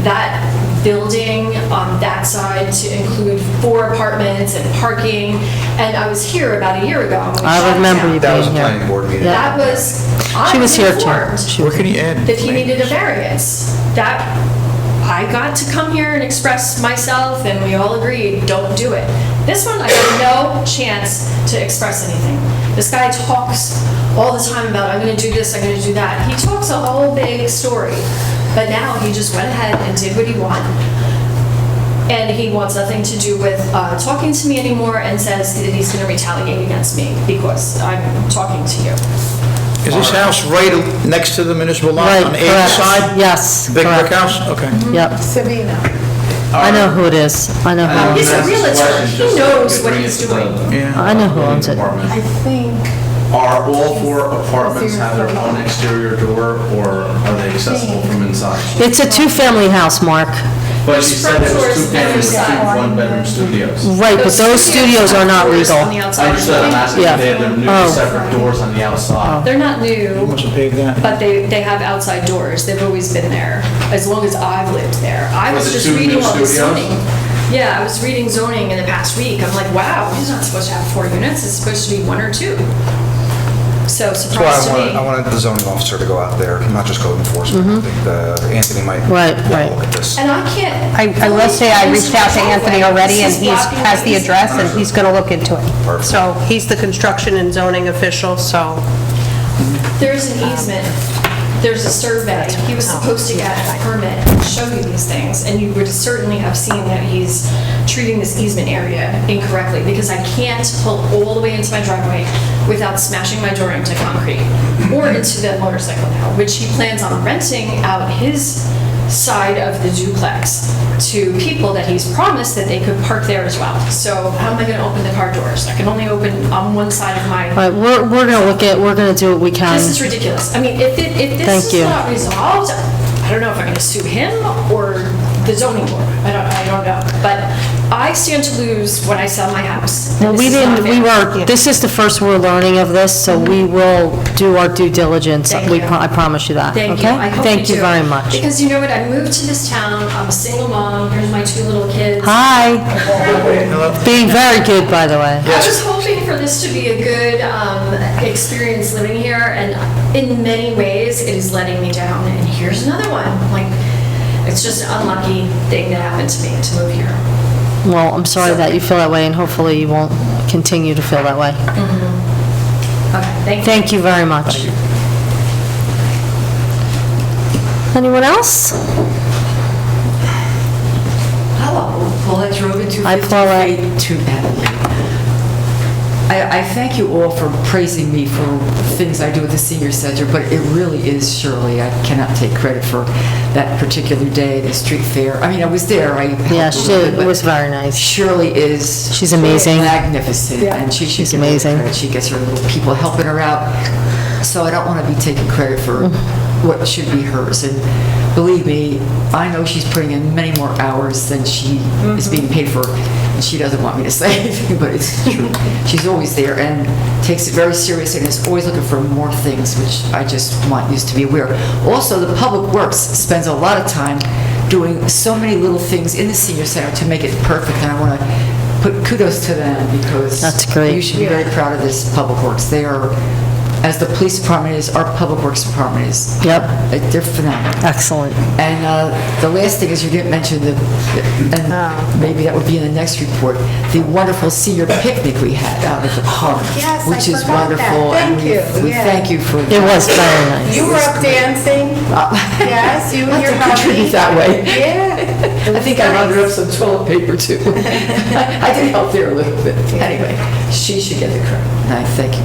that building on that side to include 4 apartments and parking, and I was here about a year ago. and we shut I it remember down. you That was a being here. planning board meeting. Yeah. That was, She I was was here too. informed She Where was- can you add? that he needed a variance. That, I got to come here and express myself, and we all agreed, don't do it. This one, I had no chance to express anything. This guy talks all the time about, I'm gonna do this, I'm gonna do that. He talks a whole big story, but now he just went ahead and did what he wanted. And he wants nothing to do with talking to me anymore and says that he's gonna retaliate against me because I'm talking to you. Is this house right next to the municipal lot Right, on the 8th correct. side? Yes, Big brick correct. house? Okay. Yep. Savina. I know who it is. I know who owns He's a it. realtor, he knows what he's doing. Yeah. I know who owns it. I think. Are all 4 apartments have their own exterior door, or are they accessible from inside? It's a 2-family house, Mark. But she said it was 2 Front bedrooms, doors, 2 every one-bedroom studios. Right, but those studios are not doors legal. on the outside. I understood, I'm asking Yeah. if they have their new Oh. separate doors on the outside. They're not new, Must have paid that. but they have outside doors. They've always been there, as long as I've lived there. I Was was it just 2 reading new all the studios? zoning. Yeah, I was reading zoning in the past week. I'm like, wow, he's not supposed to have 4 units. It's supposed to be 1 or 2. So That's surprised to why me. I wanted the zoning officer to go out there, not just code enforcement. I think Anthony might Right, right. look at this. And I can't. I will say I reached out to Anthony already, and he has the address, and he's going to look into it. Perfect. So he's the construction and zoning official, so There's an easement, there's a survey, he was supposed to get a permit and show you these things, and you would certainly have seen that he's treating this easement area incorrectly, because I can't pull all the way into my driveway without smashing my door into concrete, or into the motorcycle now, which he plans on renting out his side of the duplex to people that he's promised that they could park there as well. So how am I gonna open the car doors? I can only open on one side of my. All right, we're gonna look at, we're gonna do what we can. This is ridiculous. I mean, if Thank this is you. not resolved, I don't know if I'm gonna sue him or the zoning board. I don't know. But I stand to lose when I sell my house. Well, and we this is not didn't, we fair. were, this is the first we're learning of this, so we will do our due diligence. Thank We you. I promise you that, okay? Thank you. I hope Thank you do. very much. Because you know what? I moved to this town. I'm a single mom. Here's my 2 little kids. Hi. Being very good, by the way. I was hoping for this to be a good experience living here, and in many ways, it is letting me down. And here's another one. Like, it's just an unlucky thing that happened to me to move here. Well, I'm sorry that you feel that way, and hopefully you won't continue to feel that way. Okay, thank you. Thank you very much. Anyone else? Paulette Drogan, Hi, 250 Paulette. to Natalie. I thank you all for praising me for things I do at the senior center, but it really is Shirley. I cannot take credit for that particular day, the street fair. I mean, I was there. Yeah, it was very nice. Shirley is... She's amazing. Magnificent. Yeah. And she should She's get all the amazing. credit. She gets her little people helping her out. So I don't want to be taking credit for what should be hers. And believe me, I know she's putting in many more hours than she is being paid for. And she doesn't want me to say anything, but it's true. She's always there and takes it very seriously and is always looking for more things, which I just want you to be aware. Also, the Public Works spends a lot of time doing so many little things in the senior center to make it perfect, and I want to put kudos to them because That's great. you should be very proud of this Public Works. They are, as the police department is, our Public Works department is. Yep. They're phenomenal. Excellent. And the last thing is you didn't mention, and maybe that would be in the next report, the wonderful senior picnic we had out at the park, Yes, I which is forgot that. wonderful. Thank and you. we Yeah. thank you for that. It was very nice. You were up dancing? Yes, you and your Not to contribute hubby? that way. Yeah. I think I rounded up some toilet paper too. I did help there a little bit. Anyway, she should get the credit. And I thank you.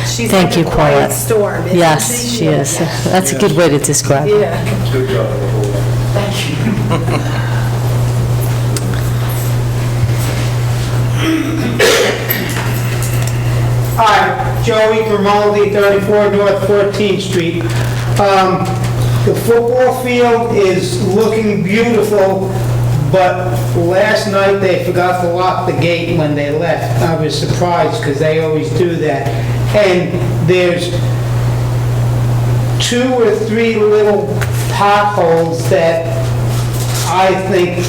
She's Thank like you, a quiet Paulette. storm, isn't Yes, she is. That's a good way to describe it. Yeah. Good job. Thank you. Hi, Joey Grimaldi, 34 North 14th Street. The football field is looking beautiful, but last night they forgot to lock the gate when they left. I was surprised because they always do that. And there's 2 or 3 little potholes that I think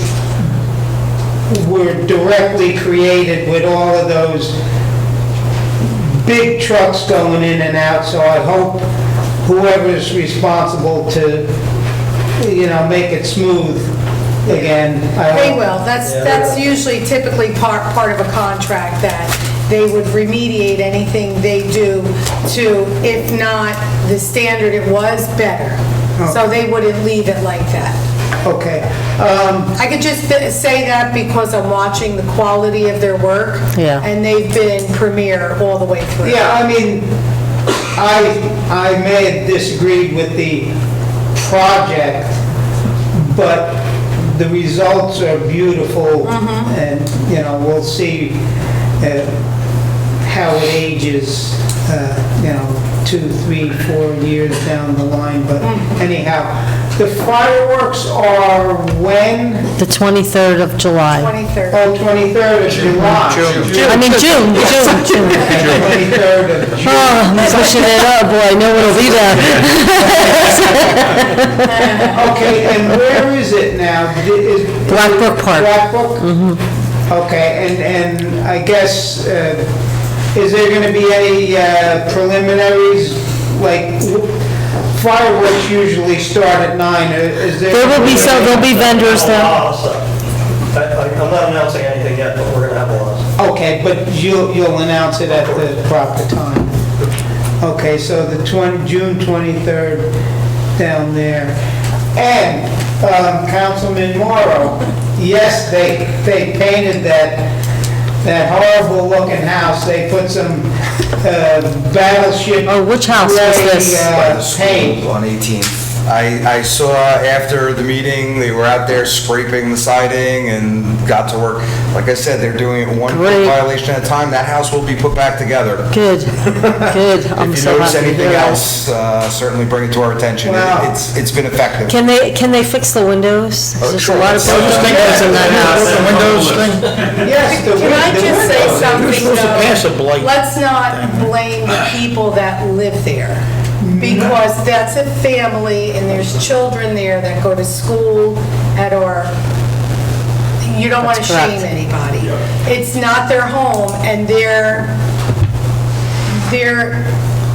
were directly created with all of those big trucks going in and out, so I hope whoever's responsible to, make it smooth again. They will. That's usually typically part of a contract, that they would remediate anything they do to, if not the standard it was, better. So they wouldn't leave it like that. Okay. I could just say that because I'm watching the quality of their work. Yeah. And they've been premier all the way through. Yeah, I mean, I may have disagreed with the project, but the results are beautiful, and, we'll see how it ages, 2, 3, 4 years down the line, but anyhow, the fireworks are when? The 23rd of July. 23rd. Oh, 23rd of July. I mean, June. 23rd of June. Oh, I'm pushing it up, boy, no one will be there. Okay, and where is it now? Blackbrook Park. Blackbrook? Okay, and I guess, is there going to be any preliminaries, like fireworks usually start at 9, is there? There'll be vendors there. I'm not announcing anything yet, but we're going to have a lot. Okay, but you'll announce it at the proper time. Okay, so the June 23rd down there. And Councilman Morrow, yes, they painted that horrible looking house. They put some battleship. Oh, which house was this? By the school Paint. on 18th. I saw after the meeting, they were out there scraping the siding and got to work. Like I said, they're doing it one Great. violation at a time. That house will be put back together. Good, good. I'm If you so notice happy to anything hear that. else, certainly bring it to our attention. Wow. It's been effective. Can they fix the windows? There's sure. a lot of I was just thinking windows in that house. The windows thing? Yes, the Can I just say windows. something, supposed to pass a blight. Let's not blame the people that live there, because that's a family, and there's children there that go to school you don't want to That's correct. shame anybody. It's not their home, and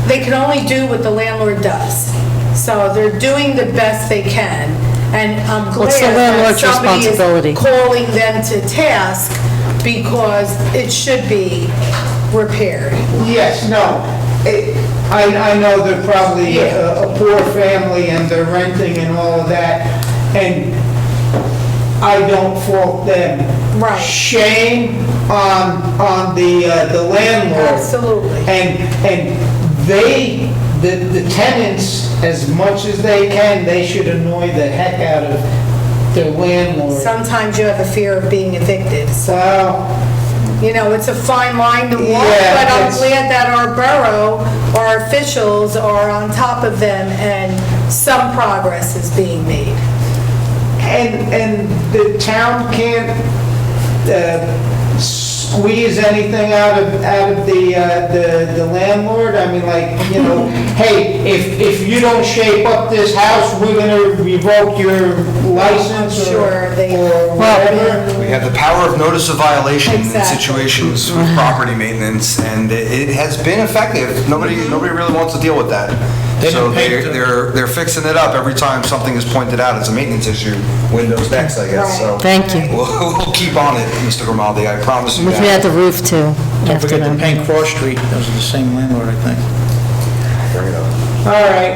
they can only do what the landlord does. So they're doing the best they can, and I'm What's the glad that landlord's somebody responsibility? is calling them to task, because it should be repaired. Yes, no. I know they're probably a poor family and they're renting and all of that. And I don't fault them. Right. Shame on the landlord. Absolutely. And they, the tenants, as much as they can, they should annoy the heck out of their landlord. Sometimes you have a fear of being evicted, so, Well, you know, it's a fine line to walk, Yeah, but I'm it's- glad that our borough, our officials are on top of them, and some progress is being made. and the town can't squeeze anything out of the landlord. I mean, like, you know, hey, if you don't shape up this house, we're gonna revoke your license or whatever. We have the power of notice of violation in Exactly. situations with property maintenance, and it has been effective. Nobody really wants to deal with that. So they're fixing it up every time something is pointed out as a maintenance issue. Windows next, I guess, so. Thank you. We'll keep on it, Mr. Grimaldi, I promise you Which we had that. the roof too, Don't after forget the them. Paint Cross Street, those are the same landlord, I think. Bring it up. All right,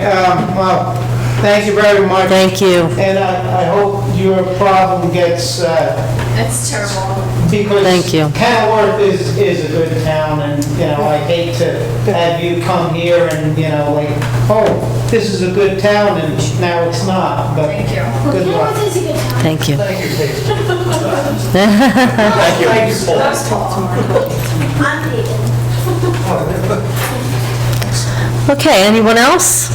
well, thank you very much. Thank you. And I hope your problem gets, It's terrible. because Thank you. Kenilworth is a good town, and, you know, I hate to have you come here and, you know, like, oh, this is a good town, and now it's not, but Thank you. good luck. Thank you. Thank you, Pete. Thank you. I'm Peyton. Okay, anyone else?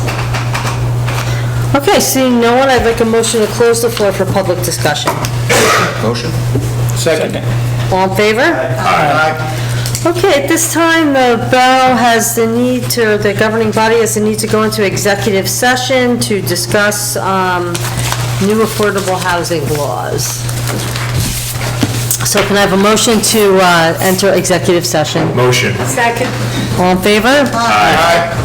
Okay, seeing no one, I'd like a motion to close the floor for public discussion. Motion? Second. All in favor? Okay, at this time, the borough has the need to, the governing body has the need to go into executive session to discuss new affordable housing laws. So can I have a motion to enter executive session? Motion. Second. All in favor? Aye.